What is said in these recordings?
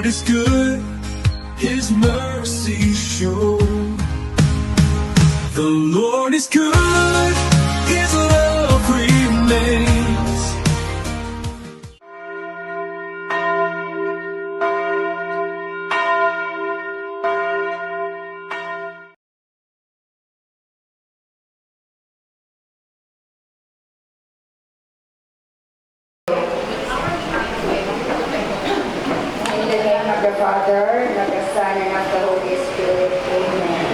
Lord is good, His mercy sure. The Lord is good, His love remains. In the name of the Father, and of the Son, and of the Holy Spirit. Amen.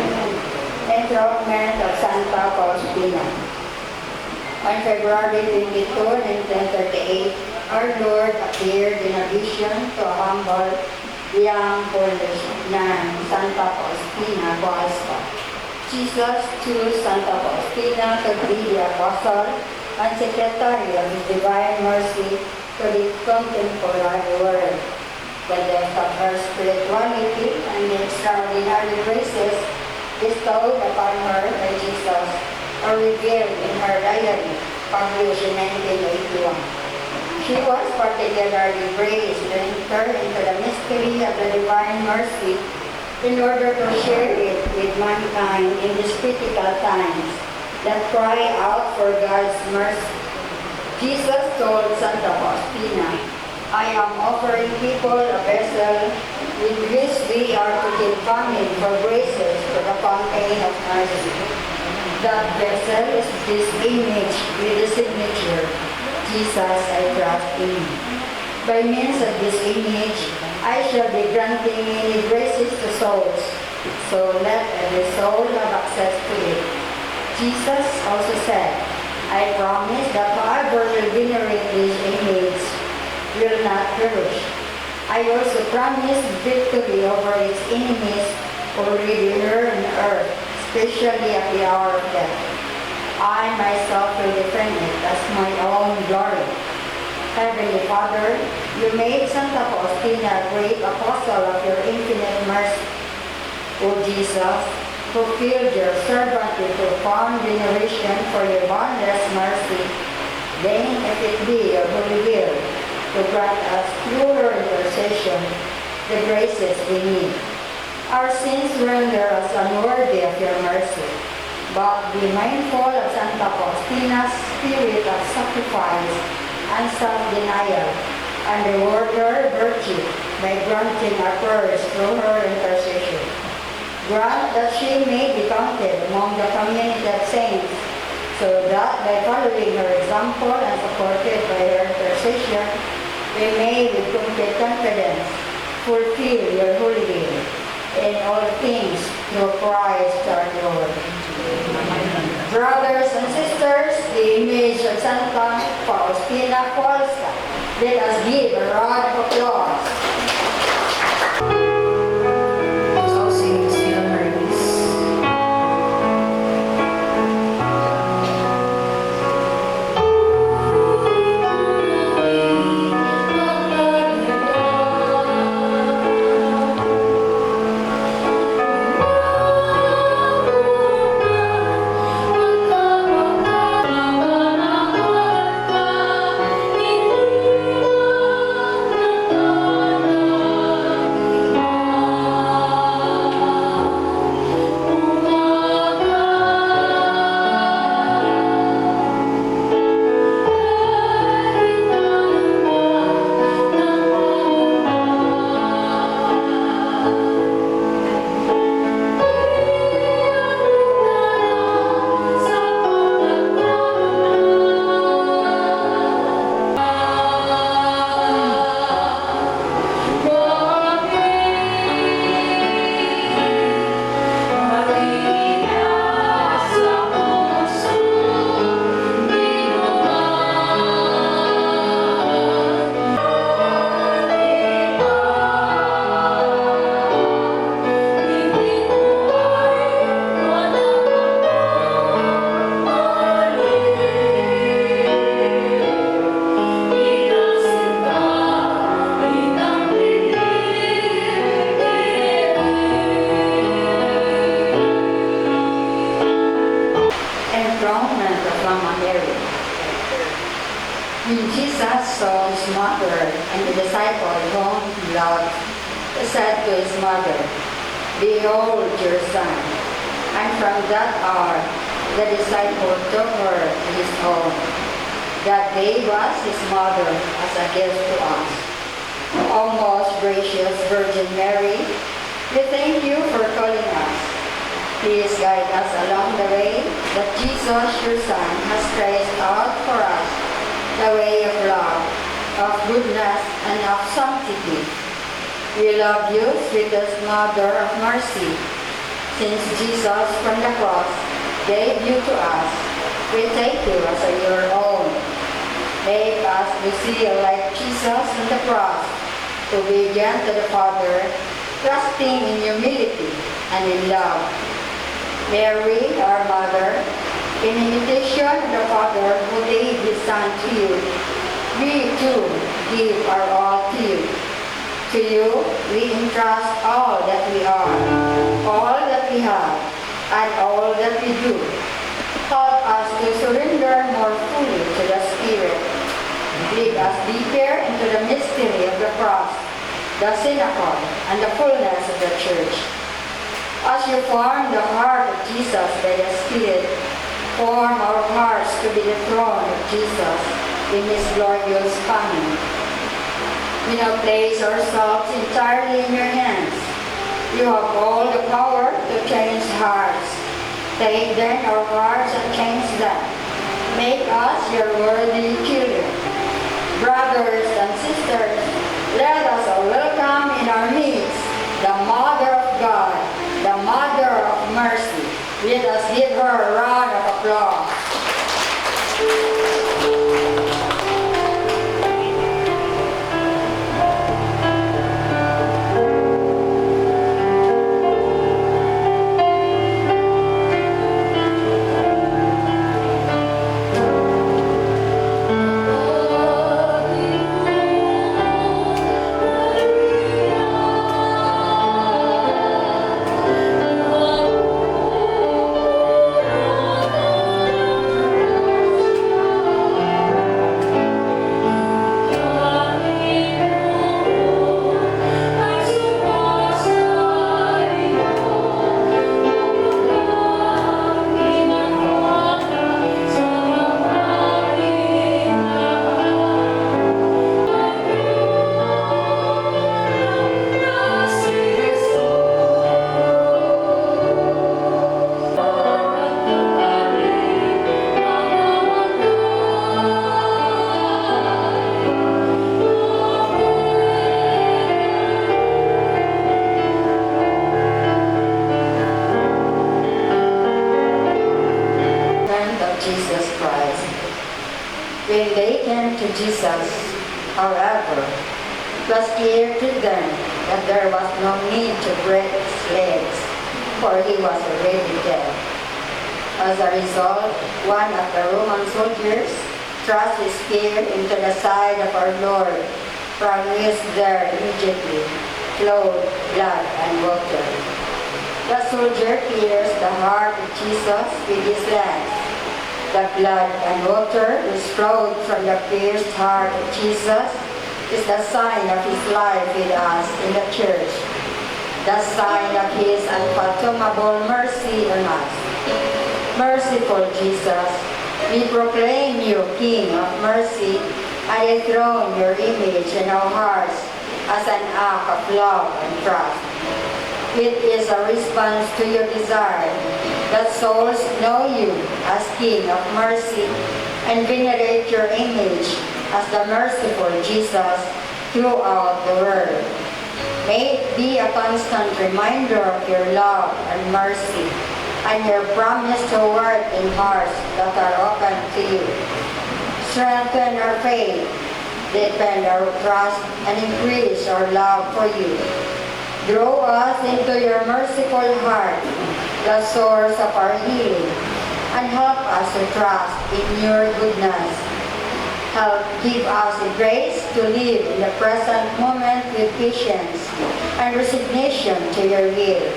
Enthronement of Santa Faustina. On February 22, 1938, our Lord appeared in a vision to a humble young Polish nun, Santa Faustina Kowalska. Jesus chose Santa Faustina to be the apostle and secretary of His divine mercy to the contemporary world. The depth of her spirituality and the extraordinary graces bestowed upon her by Jesus are revealed in her diary, published in 1981. She was particularly praised to enter into the mystery of the divine mercy in order to share it with mankind in these critical times that cry out for God's mercy. Jesus told Santa Faustina, "I am offering people a vessel with which they are to give famine for graces to the fountain of mercy. That vessel is this image with the signature, Jesus, I trust in you. By means of this image, I shall be granting many graces to souls, so let every soul have access to it." Jesus also said, "I promise that whoever will venerate this image will not perish. I also promise victory over its enemies already here on earth, especially at the hour of death. I myself will defend it as my own glory." Heavenly Father, you made Santa Faustina a great apostle of your infinite mercy. O Jesus, fulfill your servant with profound veneration for your boundless mercy. Then, if it be your holy will, to grant us through her intercession the graces we need. Our sins render us unworthy of your mercy, but be mindful of Santa Faustina's spirit of sacrifice and self-denial, and reward her virtue by granting our prayers through her intercession. Grant that she may be counted among the community of saints, so that by following her example and supported by her intercession, we may with complete confidence fulfill your holy will in all things through Christ our Lord. Brothers and sisters, the image of Santa Faustina Kowalska, let us give a round of applause. When Jesus saw his mother and the disciple whom he loved said to his mother, "Behold your son." And from that hour, the disciple took her to his home. That day was his mother as a gift to us. O most gracious Virgin Mary, we thank you for calling us. Please guide us along the way that Jesus, your Son, has traced out for us, the way of love, of goodness, and of sanctity. We love you, sweetest Mother of Mercy. Since Jesus from the cross gave you to us, we take you as your own. Make us Lucia like Jesus on the cross, obedient to the Father, trusting in humility and in love. Mary, our Mother, in imitation of the Father who gave his Son to you, we too give our all to you. To you, we entrust all that we are, all that we have, and all that we do. Help us to surrender more fully to the Spirit. Lead us deeper into the mystery of the cross, the synagogue, and the fullness of the Church. As you form the heart of Jesus by the Spirit, form our hearts to be the throne of Jesus in his glorious coming. We now place ourselves entirely in your hands. You have all the power to change hearts. Take then our hearts and change them. Make us your worthy children. Brothers and sisters, let us all welcome in our midst the Mother of God, the Mother of Mercy. Let us give her a round of applause. Jesus Christ. When they came to Jesus, however, it was clear to them that there was no need to break his legs, for he was already dead. As a result, one of the Roman soldiers thrust his spear into the side of our Lord, from which there immediately flowed blood and water. The soldier pierced the heart of Jesus with his lance. The blood and water which flowed from the pierced heart of Jesus is the sign of his life with us in the Church, the sign of his unfathomable mercy on us. Merciful Jesus, we proclaim you King of mercy and enthrone your image in our hearts as an act of love and trust. It is a response to your desire that souls know you as King of mercy and venerate your image as the merciful Jesus throughout the world. May it be a constant reminder of your love and mercy and your promise to work in hearts that are open to you. Strengthen our faith, deepen our trust, and increase our love for you. Draw us into your merciful heart, the source of our healing, and help us to trust in your goodness. Help give us the grace to live in the present moment with patience and resignation to your will,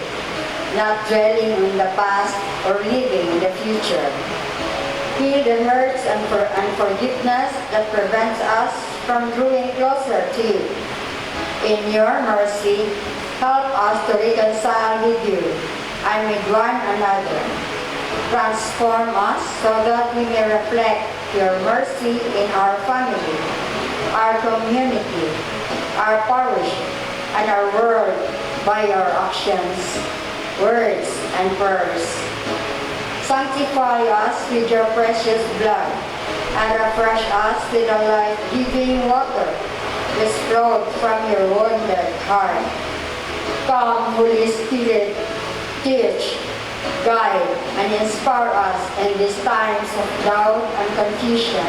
not dwelling on the past or living in the future. Heal the hurts and unforgiveness that prevents us from drawing closer to you. In your mercy, Help us to reconcile with you and with one another. Transform us so that we may reflect your mercy in our family, our community, our parish, and our world by our actions, words, and prayers. Sanctify us with your precious blood and refresh us with the life-giving water which flowed from your wounded heart. Come, Holy Spirit, teach, guide, and inspire us in these times of doubt and confusion.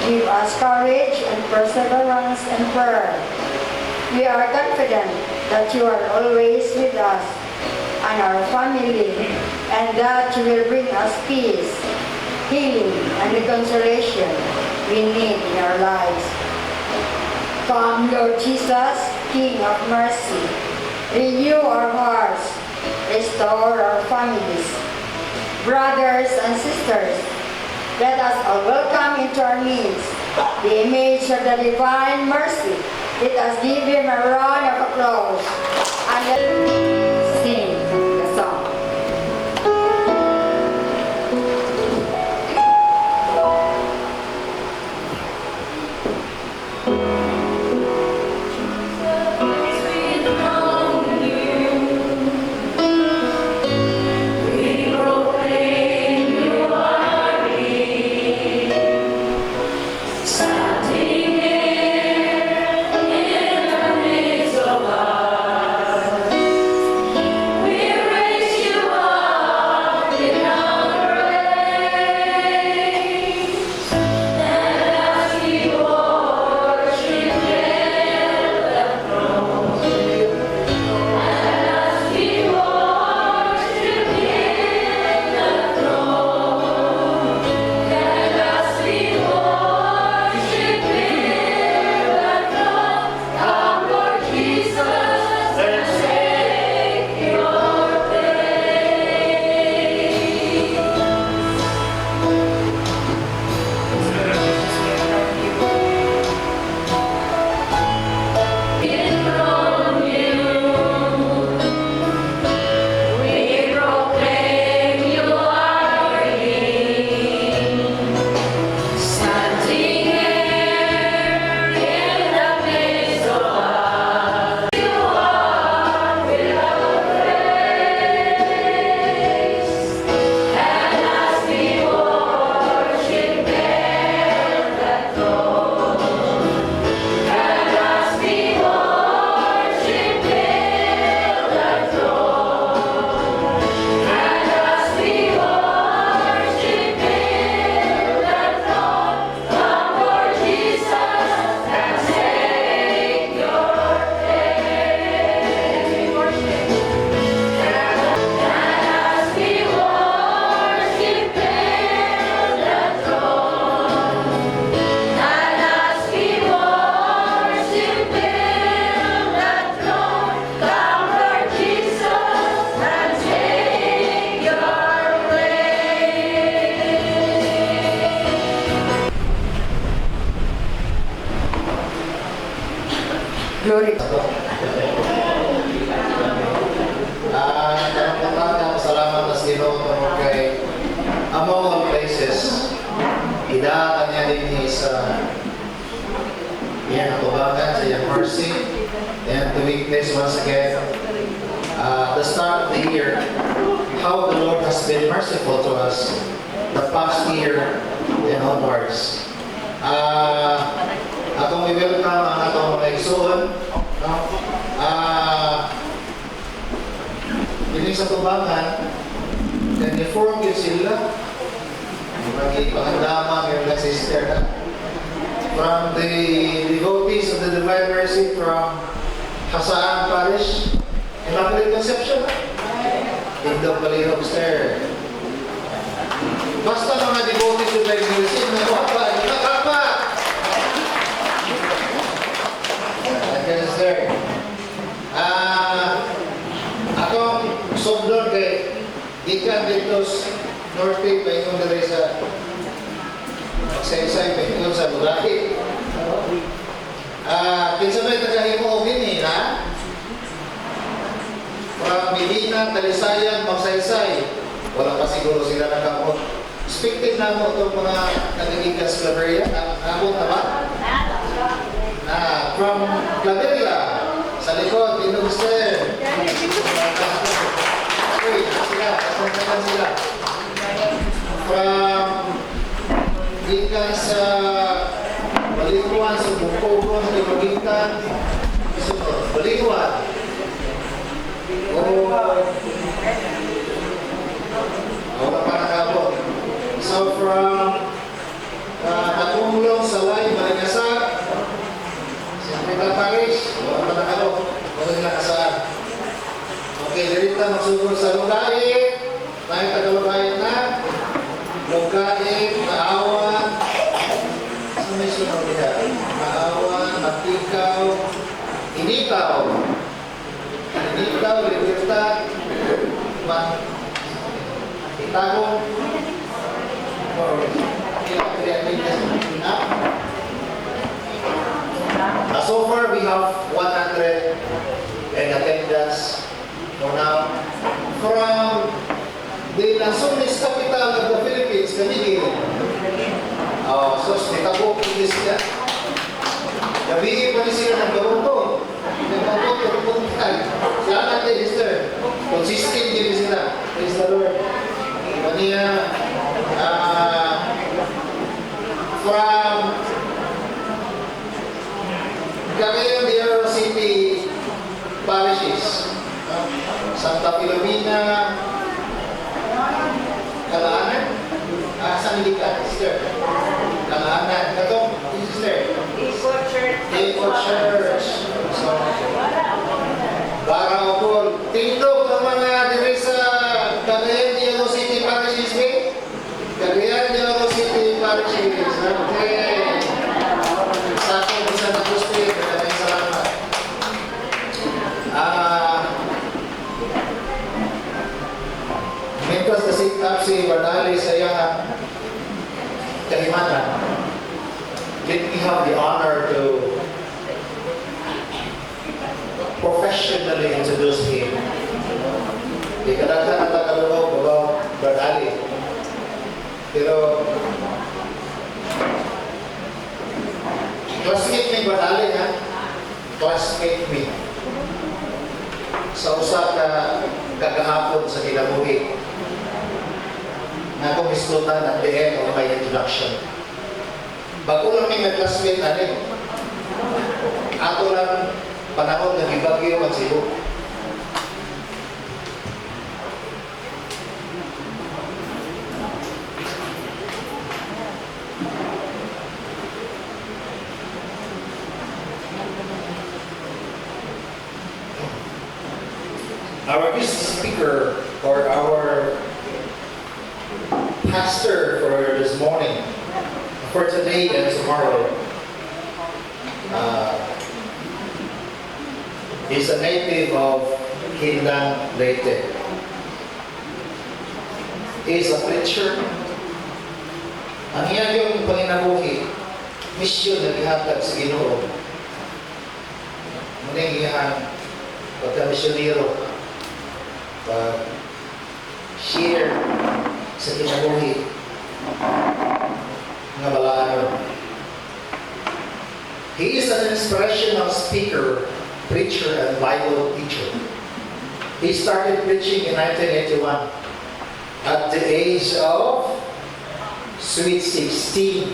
Give us courage and perseverance in prayer. We are confident that you are always with us and our family, and that you will bring us peace, healing, and the consolation we need in our lives. Come, Lord Jesus, King of mercy, renew our hearts, restore our families. Brothers and sisters, let us all welcome into our midst the image of the divine mercy. Let us give him a round of applause and let's sing the song. Glory. Salamat sa Ginoo tungod kay among all places idaatan niya din sa iyang tubangan sa iyang mercy and to witness once again the start of the year how the Lord has been merciful to us the past year and onwards. Atong i-welcome ang atong mga igsoon, no? Ini sa tubangan, then i-form yun sila, mag-ipangandama yung mga sister na from the devotees of the Divine Mercy from Hasaan Parish, Immaculate Conception, Tigdog Balihog Stair. Basta mga devotees of the Divine Mercy, nakapa! Sir, akong sundon kay ikan dito North Bay, paingon na rin sa magsaysay, paingon sa Bulaki. Kinsa ba'y tagahimo o gini, ha? From Medina, Talisayan, Magsaysay. Wala pa siguro sila nakamot. Expected na mo itong mga nagiging sa Claveria. Nakakot na ba? From Claveria, sa likod, Inuguster. Uy, sila, kasuntakan sila. From gikan sa Baliguan, sa Bukogon, sa Ibagitan, Baliguan. Wala pa nakabot. So from Matulong, Salay, Maligasag, Santa Parish, wala pa nakabot. Wala nila kasaan. Okay, dirita magsugod sa Lugait. Tayo taga-Lugait na. Lugait, Maawan. Saan may sunod niya? Maawan, Matikaw, Initaw. Initaw, Libertad, Itagong. So far, we have 100 in attendance for now. From the Lanzones capital of the Philippines, Manila. So, nitabo po sila. Gabi pa rin sila ng Toronto. Toronto. Sila natin, Mr. Consistent din sila. Praise the Lord. Kaniya, from Cagayan de Oro City parishes, Santa Filomena, Kalaanan, saan hindi ka, sister? Kalaanan, katong, sister? Equal Church. So, Barangol, tindog ng mga diri sa Cagayan de Oro City parishes, eh? Cagayan de Oro City parishes. Okay. Sa akin, isa na gusto yun. Maraming salamat. Mientras nasikap si Bardali sa iyang kahimatan, let me have the honor to professionally introduce him. Ikadaghan ang tagalog about Bardali. Pero classmate ni Bardali, ha? Classmate me. Sa usa ka kagahapon sa kinabuhi na akong islutan at the end of my introduction. Bago lang may classmate natin, ato lang panahon na gibagyo ang Cebu. Our guest speaker or our pastor for this morning, for today and tomorrow, is a native of Hindan, Leyte. He is a preacher. Ang iya yung panginabuhi, mission na ihatag sa Ginoo. Muna iyahan, pagka-misyonero, share sa kinabuhi nga balaano. He is an inspirational speaker, preacher, and Bible teacher. He started preaching in 1981 at the age of sweet 16.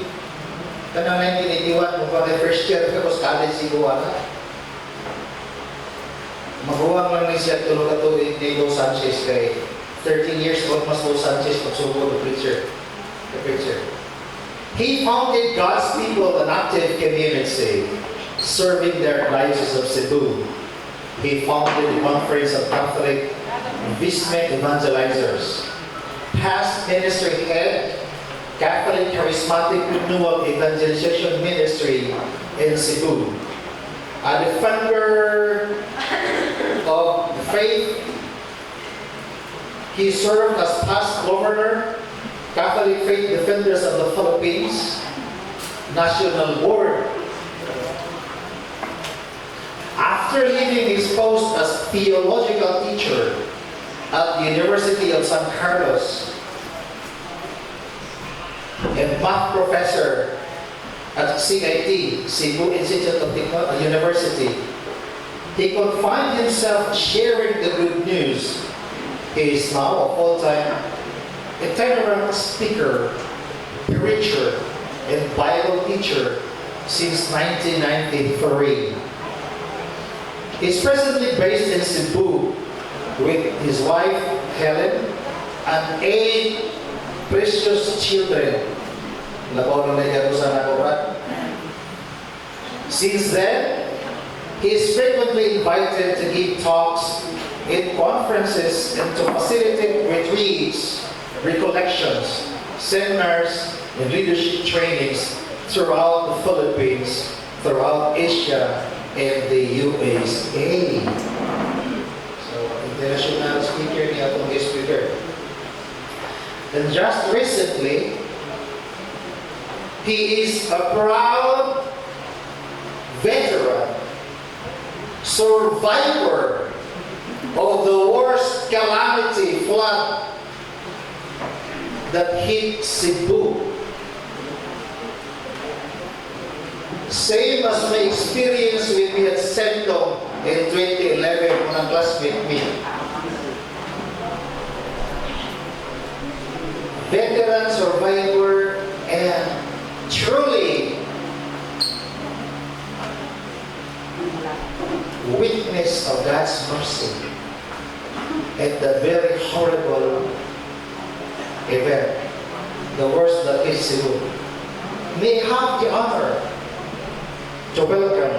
Kanang 1981, mukha na first year tapos college siguro na. Maguwang lang ni siya tulog at tuwing ni Lo Sanchez kay 13 years old mas Lo Sanchez pagsubo the preacher. He founded God's People, an active community, serving their diocese of Cebu. He founded the Conference of Catholic Visme Evangelizers, past ministry head, Catholic Charismatic Renewal Evangelization Ministry in Cebu, a defender of the faith. He served as past governor, Catholic Faith Defenders of the Philippines, National Board. After leaving his post as theological teacher at the University of San Carlos and math professor at CIT, Cebu Institute of University. He confined himself sharing the good news. He is now a full-time itinerant speaker, preacher, and Bible teacher since 1993. He's presently based in Cebu with his wife, Helen, and 8 precious children. Since then, he is frequently invited to give talks in conferences and to facilitate retreats, recollections, seminars, and leadership trainings throughout the Philippines, throughout Asia, and the USA. So, international speaker ni atong guest speaker. And just recently, he is a proud veteran, survivor of the worst calamity flood that hit Cebu. Same as my experience with me at Sendong in 2011 when a classmate me. Veteran, survivor, and truly witness of God's mercy at the very horrible event, the worst that is Cebu. May have the honor to welcome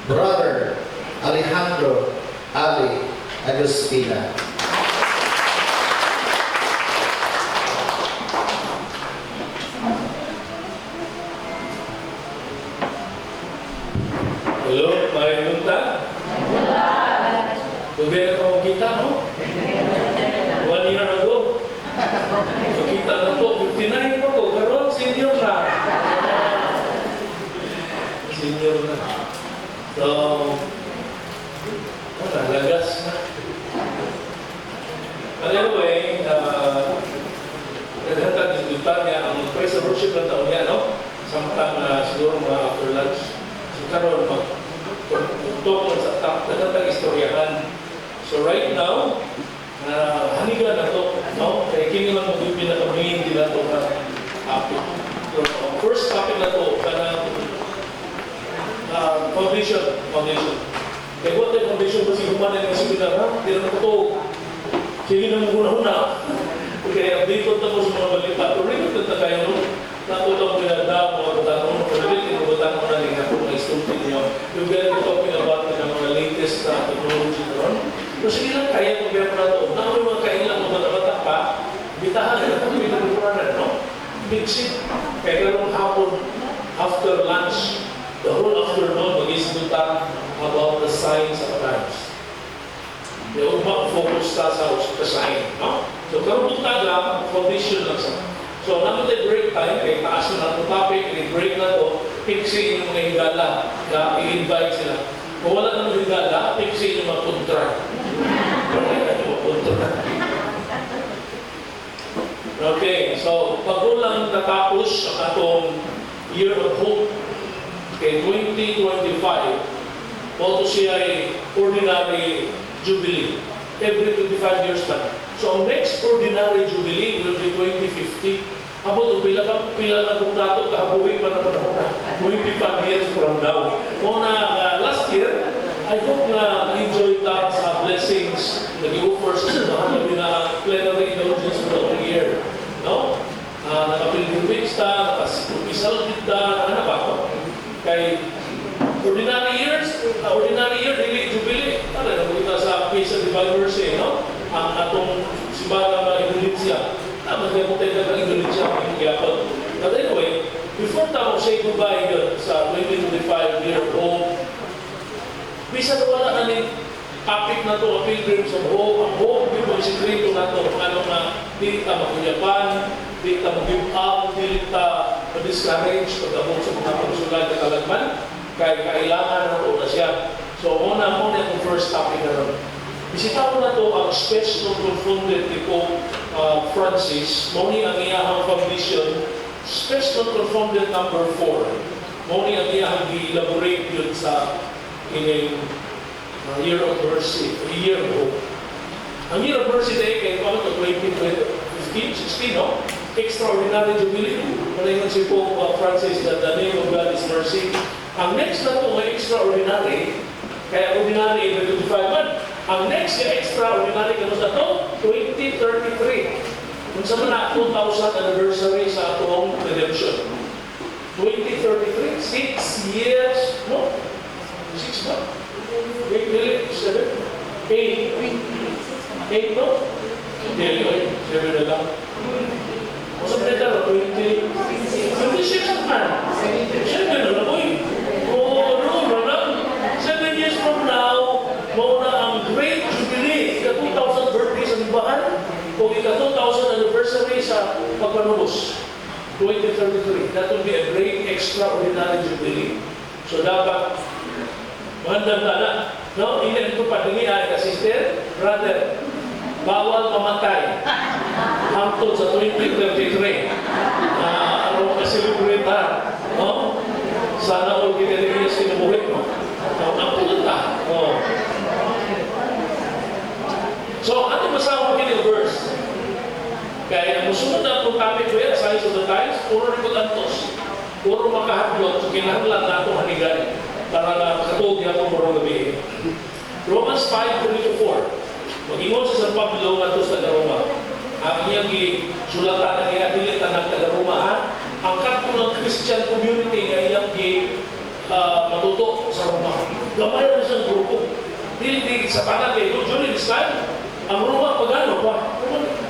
Brother Alejandro Ali Agustina. Hello, Mari Nunta. Tugay na kong kita, no? 1 year ago. So, kita na po, 59 po ko. Karoon, senior na. Senior na. So, lagas na. But anyway, naghatag yung dutan niya ang praise and worship ng taon niya, no? Samtang siguro mga after lunch. So, karoon, tungkol sa naghatag istoryahan. So, right now, haniga na to, no? Kaya kini man mag-ibig na kami, hindi na to na topic. So, first topic na to, foundation. Kaya what the foundation kasi humanan ng seminar, ha? Hindi na ito, sige na muna-huna. Kaya update ko tapos sa mga balita. Pero rin ito tayo, no? Natutong pinagda, mga batanong, pero rin ito batanong na rin ako na istuntin niyo. Yung ganyan ito pinabata ng mga latest na technology naman. Pero sige lang, kaya kung meron na ito. Na may mga kailang mga bata-bata pa, bitahan na ito, pinagpuranan, no? Big shit. Kaya ganun hapon, after lunch, the whole afternoon, mag-isip ta about the signs of times. Yung mag-focus ta sa sign, no? So, karoon talaga, foundation lang sa. So, naman tayo break time, kaya taas na natin topic, i-break na to, fixin yung mga higala, na i-invite sila. Kung wala naman higala, fixin yung mga kontra. Okay, so, pag-ulang natapos ang atong Year of Hope, kay 2025, auto siya ay ordinary jubilee. Every 25 years lang. So, ang next ordinary jubilee will be 2050. Abo, pila na kung nato, kahabuhin pa na panahon na. 25 years from now. Una, last year, I hope na enjoy ta sa blessings na gi-offer sa sinahan na plenary indulgence for the year. No? Nakapilgrimage ta, nakasipisal kita, ano ba ako? Kay ordinary year, daily jubilee. Ano na kita sa Peace and Divine Mercy, no? Ang atong simbahan na Indonesia. Tama na mo tayo ng Indonesia ang gyapon. But anyway, before tayo say goodbye sa 2025 year of hope, bisa wala na ni topic na to, pilgrims of hope. Ang hope, di mo isikreto na to, ano na, di ta mag-uyapan, di ta mag-give up, di ta ma-discourage pag-abot sa mga pagsulat na kalagman, kaya kailangan na ito na siya. So, una mo na kung 1 first topic na ron. Bisitaw na to ang speech no confunded ni Pope Francis. Moni ang iyahang foundation, speech no confunded number 4. Moni ang iyahang gi-elaborate yun sa ining Year of Mercy, Year of Hope. Ang Year of Mercy day kay ano to 2015, 16, no? Extraordinary Jubilee. Malingon si Pope Francis that the name of God is mercy. Ang next na to ay extraordinary, kaya ordinary 25 man. Ang next na extraordinary kano sa to, 2033. Kung sa mga 2,000 anniversary sa atong redemption. 2033, 6 years, no? 6 ba? 8 million, 7? 8. 8, no? Hindi, 7 na lang. Masa mereka 26 man. 7 na lang, boy. Oh, no, lang. 7 years from now, mauna ang Great Jubilee, ika 2,000 birthday sa Libahan, o ika 2,000 anniversary sa pagpanubos. 2033. That will be a great extraordinary Jubilee. So dapat, magandang tala. No, hindi ito patingian ka, sister, brother, bawal mamatay. Hangtod sa 2033. Ano ka celebrate no? Sana all kita rin yung sinubuhin mo. Ang punta. So, ano masawa kini verse? Kaya musunod na itong topic ko yan, Signs of the Times, puro rin antos. Puro makahablot, so kinahanglan na itong hanigan para na katulog niya itong morong gabi. Romans 5:3-4. Mag-ingon sa San Pablo nga ito sa Roma. Ang iyang sulatan ng ihabilitan ng taga-Roma, ang kanto ng Christian community nga iyang matuto sa Roma. Gamay na siyang grupo. Dili sa panag kayo, during this time, ang Roma pagano pa?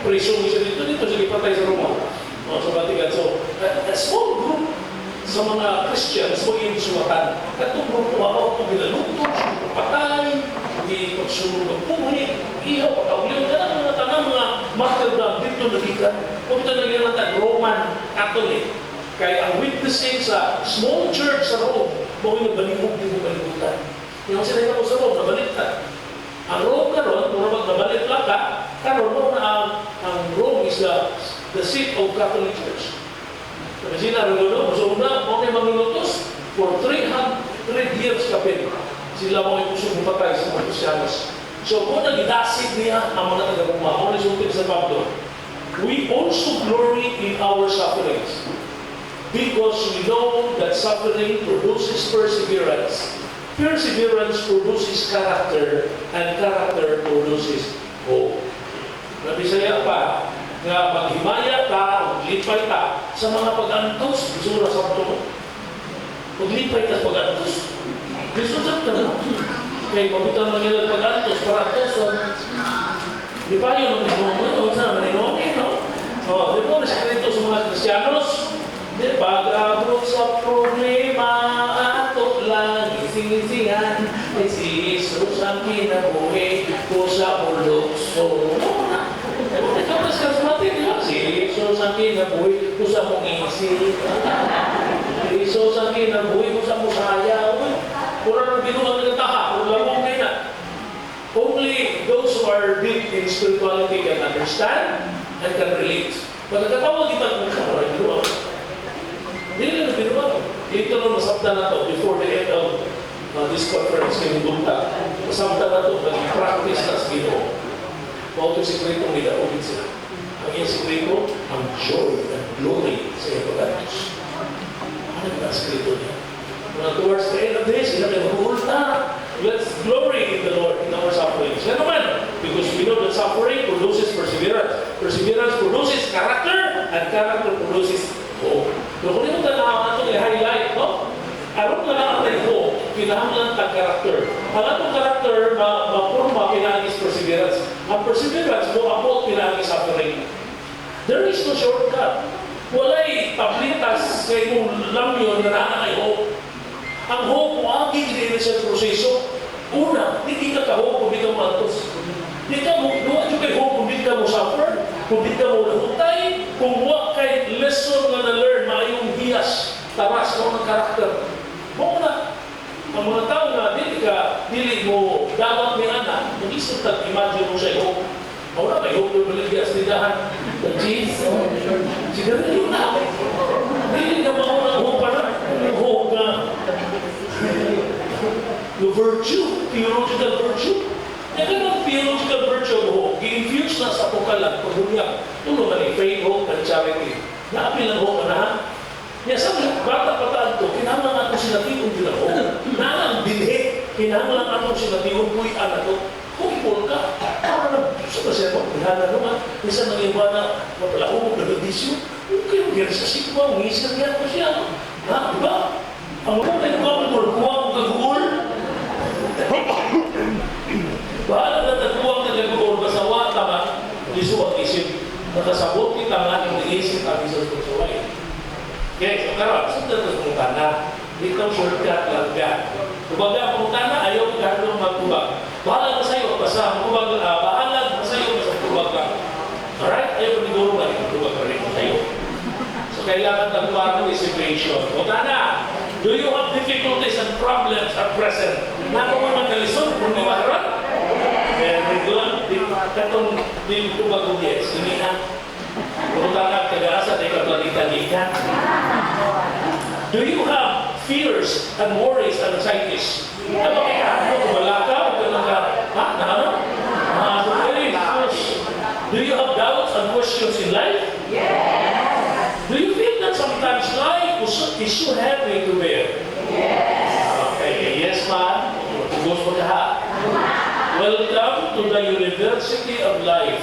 Preso siya dito siya ipatay sa Roma. Sa Vatican. So, a small group sa mga Christians mo yung sulatan. Katong grupo ako itong bilalutos, patay, di pagsunod ng pumuli, ihaw, pagkauliw, mga tanang mga martyr na dito nagikan. Kung ito nagikan Roman Catholic. Kaya ang witnessing sa small church sa Rome, mo yung nabalibog din mo balibutan. Yung sila ko sa Rome, nabaliktad. Ang Rome karon, kung nabalit lang ka, karon mo na ang Rome is the seat of Catholic Church. Kasi na rin so una, mo na maglulutos for 300 years kapit. Sila mo yung kusong patay sa mga Kristiyanos. So kung nag-idasig niya ang mga taga-Roma, kung nasuntid sa Pablo, we also glory in our sufferings because we know that suffering produces perseverance. Perseverance produces character, and character produces hope. Nabisaya pa, nga maghimaya ka, maglipay ka sa mga pag-antos, gusto mo na sa ito mo. Maglipay ka sa pag-antos. Gusto sa ito na. Kaya mabutan mo nila pag-antos, para antos, di ba yun, huwag sa naman, no? Di ba, nasikrito sa mga Kristiyanos, di ba, grabot sa problema, ato lang, ising-isingan, si Jesus ang kinabuhi, ko sa ulokso. Ikaw mas karismatik, di ba? Si Jesus ang kinabuhi, ko sa mong isip. Si Jesus ang kinabuhi, ko sa mong sayaw. Pura ng binuang nagtaha, kung lamang kayo na. Only those who are deep in spirituality can understand and can relate. Pagkatawag kita kung sa mga binuang. Hindi na binuang. Ito na masabda na to before the end of this conference kay Bunta. Masabda na to, nag-practice na sa Ginoo. Mao ito sikreto nila, ulit sila. Ang iyong sikreto, ang joy and glory sa iyong pag-anos. Ano yung ang sikreto niya? Towards the end of this, sila may mahulta. Let's glory in the Lord in our sufferings. Yan naman, because we know that suffering produces perseverance. Perseverance produces character, and character produces hope. So kung ito tanaw natin i-highlight, no? Aron na lang natin hope, kinahanglan tag character. Ang atong character na mapurma pinagis perseverance. Ang perseverance mo abot pinagis suffering. There is no shortcut. Walay tablitas sa imong lamyon na naanay hope. Ang hope mo aging din sa proseso. Una, hindi ka ka-hope kung di ka matos. Di ka mo, duwa yung kay hope kung di ka mo suffer, kung di ka mo nahutay, kung wak kay lesson na na-learn, maayong hiyas, taras mo ng karakter. Mo na, ang mga tao na dili mo dapat may Isip imagine mo siya, oh, wala may hope na maligyan sa ligahan. Jeez, siguro yun na. Hindi na maunang hope na. Hope na. Yung virtue, theological virtue. Yan ang theological virtue of hope. I-infuse na sa pukalan, pagbunyag. Tulungan ni faith, hope, and charity. Naapil ang hope na ha? Yan sabi, bata-pataan to, kinahanglan ato sinatiyon din ako. Nanang binhi, kinahanglan ato sinatiyon, kuy anak to. Hopeful ka. Para na, gusto ba siya po? Pinahanglan naman. Minsan nang iba na, mapalahong, nag-adisyo. Okay, mag-gari sa sikwa, ngisir niya ko siya. Ha, diba? Ang mga nagkakagul, kuha ko kagul. Bahala na nagkuha ka kagul, basawa tama, lisuwag isip. Nakasabot kita nga ng isip kami sa susaway. Okay, so karon, sundan na pumunta na. Dito shortcut lang ka. Kumbaga, pumunta na, ayaw ka nung magtubag. Bahala na sa'yo, basta magtubag, bahala na sa'yo, basta magtubag ka. Alright? Ayaw pa niguro na, magtubag ka rin sa'yo. So, kailangan tagpuan ng situation. Pumunta na. Do you have difficulties and problems at present? Nako mo magkalisod, kung di maharap? Very good. Katong di tubag ko yes. Hindi na. Pumunta na, kagaasa, di ka talita-lita. Do you have fears and worries and anxieties? Ano kaya? Wala ka? Wala ka? Ha? Ano? Do you have doubts and questions in life? Yes. Do you feel that sometimes life is so heavy to bear? Yes. Okay, yes ma'am. Tugos mo ka. Welcome to the University of Life.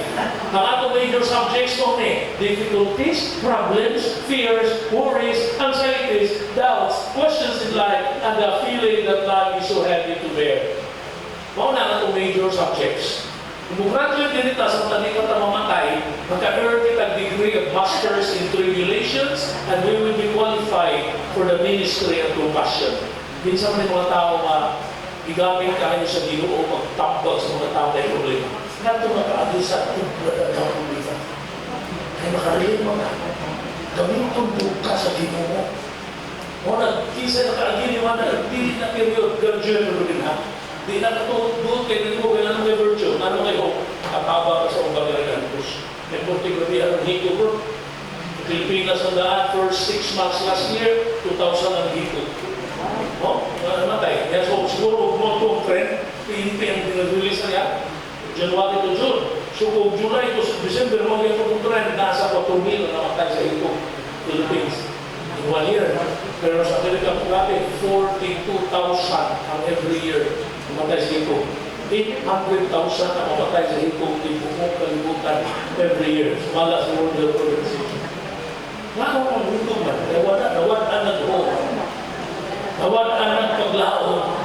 Ang atong major subjects mo ni difficulties, problems, fears, worries, anxieties, doubts, questions in life, and the feeling that life is so heavy to bear. Mao na ang atong major subjects. Kung graduate din ita sa tanikot na mamatay, magka-earn kita degree of Masters in Tribulations, and we will be qualified for the ministry of compassion. Minsan may mga tao igamit kayo sa Ginoo pagtambag sa mga tao na problema. Nato makaagil sa tubla ng problema. Ay makarili mo na. Gamiton ka sa Ginoo. O nagkisa na kaagil mo na di na period, graduate na rin ha. Di na doon kayo nito kailan may virtue. Ano kayo? Kataba ka sa umbang gantos. May punti ko di ang hito bro. Pilipinas na daan for 6 months last year, 2,000 ang hito. Oh, namatay. Yan so, siguro mo itong trend, PNP ang pinag-release na yan, January to June. So, kung July to December, mo yan itong trend, nasa 4,000 na namatay sa ito, Philippines, in 1 year. Pero sa Amerika, grabe, 42,000 ang every year namatay sa ito. 800,000 na mamatay sa ito, ibukong kalibutan every year. Sumala sa World Health Organization. Ngayon ang mundo man, nawala ang buo. Awad anak paglaon.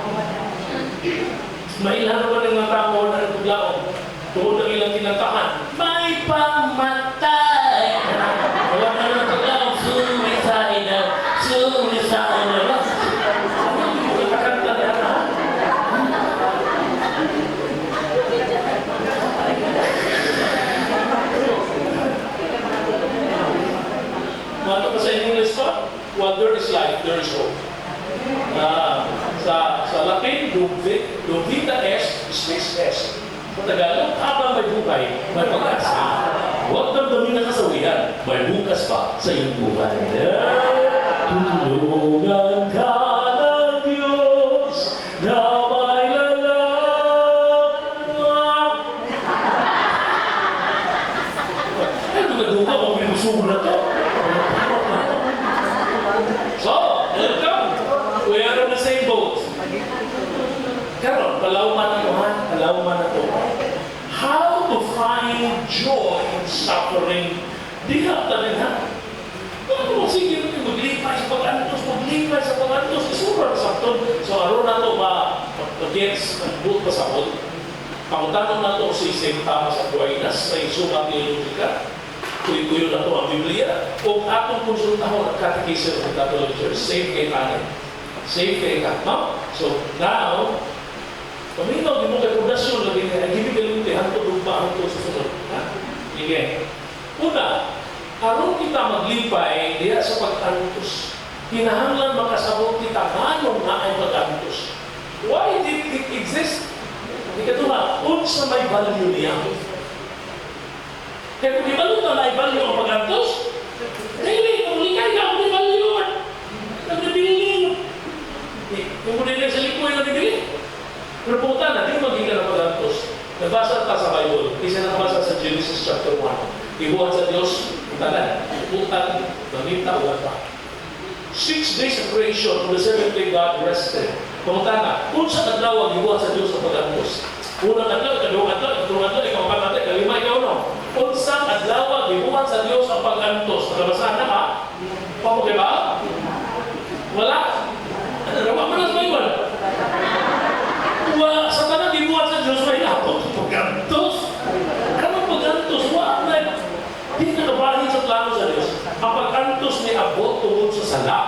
May ilan naman ng mga tao na nagpaglaon. Tungkol ng ilang kinatahan, may pamatay. Awad anak paglaon, suicide. Ano yung kakanta na yan? Ano ba sa English pa? While there is life, there is hope. Sa Latin, Duvita S, space S. Sa Tagalog, habang may buhay, may pag-asa. Huwag damdamin na kasawian, may bukas pa sa iyong buhay. Tutulungan ka ng Diyos na may lalakad. Ay, duga-duga, kung pinusugo na to. So, welcome. We are on the same boat. Karon, palawman na ito ha? Palawman na ito. How to find joy in suffering? Di hapta rin ha? Ano mo sige maglipay sa pag-antos, isurang sa ito. So, aron na ito mag-gets, mag-boot pa sa boat. Pangutanong na ito si Senta sa Buenas, sa Insuma Theologica. Kuyo na ito ang Biblia. Kung atong konsultahon ang Catechism of the Catholic Church, safe kay tanin. Safe kay ka, no? So, now, paminaw, di mo kay pundasyon, lagi na, gibig-galing hanto, dugba, hanto, susunod. Ha? Sige. Una, aron kita maglipay, diya sa pag-antos, kinahanglan makasabot kita, manong na ay pag-antos. Why did it exist? Ikatula, unsa may value niya. Kaya kung ibalo na may value ang pag-antos, dili, kung likay ka, kung may value, nagdibili. Kung muna sa likoy na nagdibili. Pero punta na, di maging ka na pag-antos. Nabasa ka sa Bible, isa nabasa sa Genesis chapter 1. Ibuhat sa Diyos, itanan, ibutan, namita, ulan pa. 6 days of creation, on the 7th day God rested. Pumunta na, kung sa adlaw ang ibuhat sa Diyos ang pag-antos. Unang adlaw, ikaduhang adlaw, ikaduhang adlaw, ikaw adlaw, kalima, ikaw no. Kung sa adlaw ang ibuhat sa Diyos ang pag-antos. Nakabasahan na ba? Pamukay ba? Wala. Ano, rawa mo na sa Bible. Sa tanang ibuhat sa Diyos, may lapot pag-antos. Karang pag-antos, wala na. Hindi na kabahin sa plano sa Diyos. Ang pag-antos ni abot tungkol sa sala.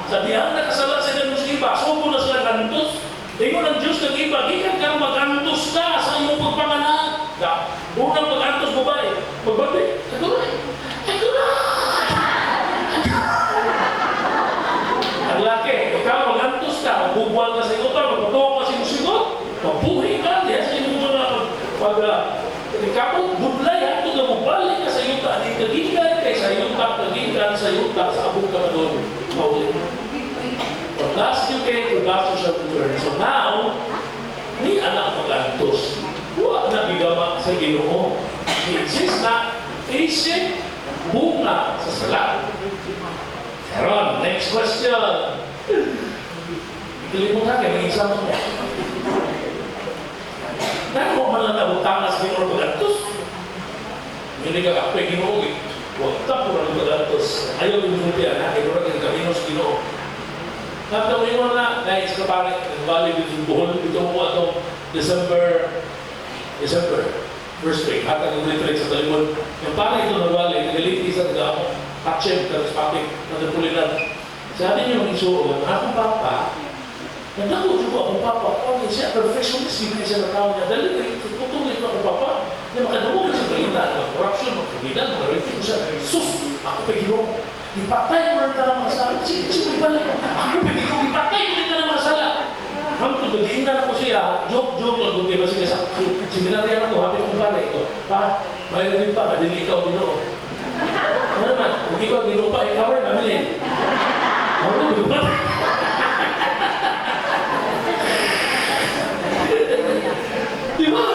Sa diyan nakasala sa Diyos iba, subo na sila gantos. Ingon ang Diyos ng iba, ikan ka mag-antos ka sa iyong pagpanganak. Unang pag-antos mo ba eh? Magbabay, kaguray. Ang laki, ikaw mag-antos ka, magbubuhan ka sa iyong utar, magbubuhan ka sa iyong sigot, magbuhay ka, diyan sa iyong mga ikaw, budlay, hato na magbalik ka sa iyong ta, di kagigan, kay sa iyong ta, kagigan sa iyong ta, sa abong ka na doon, maulit. From last you came to last you shall return. So now, ni anak mag-antos. Huwag na bigama sa Ginoo. He exists na isip bunga sa sala. Karon, next question. Ikalimutan kayo, may isang mo. Nako man lang nabutang sa Ginoo mag-antos. Hindi ka kapoy Ginoo. Huwag ka po lang mag-antos. Ayaw yung multiyan, ha? Ikaw rin kamino sa Ginoo. Nagtawin mo na, dahil sa kapalit, nagbalik dito yung buhol, ito mo itong December, first week, at ang nag-retrate sa talimod. Yung parang ito nagbalik, nagaliti sa taga, patchem, charismatic, nagpulinan. Sabi niyo yung isuon, akong papa, nagdako juga akong papa, okay, siya perfectionist, hindi siya na tao niya, dahil tutuloy ko akong papa, na makadumog sa balita, corruption, magkagilan, mag-rating siya, sus, ako pa ginoo. Ipatay mo rin ka ng mga sala. Sige, balik. Ako pwede ko ipatay mo rin ka ng mga sala. Hanggang naghinda na ko siya, joke lang kung di ba sige sa seminaryan ako, habi kong balik ko. Pa, may rin pa, madili ikaw Ginoo. Ano naman, kung ikaw Ginoo pa, ikaw rin, amilin. Ako rin, Ginoo pa. Di ba?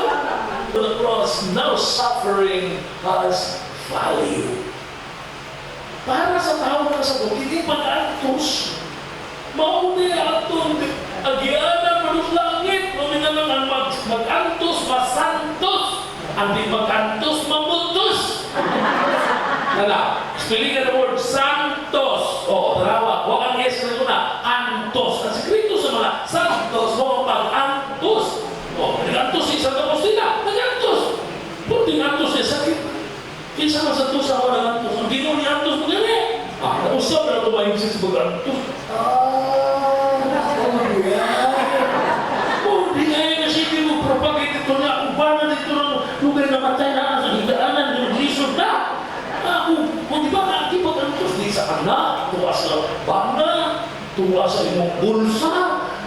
The cross, now suffering has value. Para sa tao na sa doon, hindi pag-antos. Mauni atong agianan manong langit, mamina lang ang mag-antos, masantos. Ang di mag-antos, mamutos. Nala, spelling the word santos. O, tarawa, huwag ang yes na ito na, antos. Ang sekreto sa mga santos, mo pag-antos. O, nag-antos si Santa Agustina, nag-antos. Kung di-antos niya, sakit. Kinsa man sa tusa ko na antos. Ang Ginoo ni antos mo gani. Nausap na ito mahisis mag-antos. Di ngayon na siya mo propagate ito na ubanan dito ng lugar na matay na sa higdaanan ng lisod na. Kung di ba natin mag-antos di sa anak, tuwa sa banda, tuwa sa imong bulsa.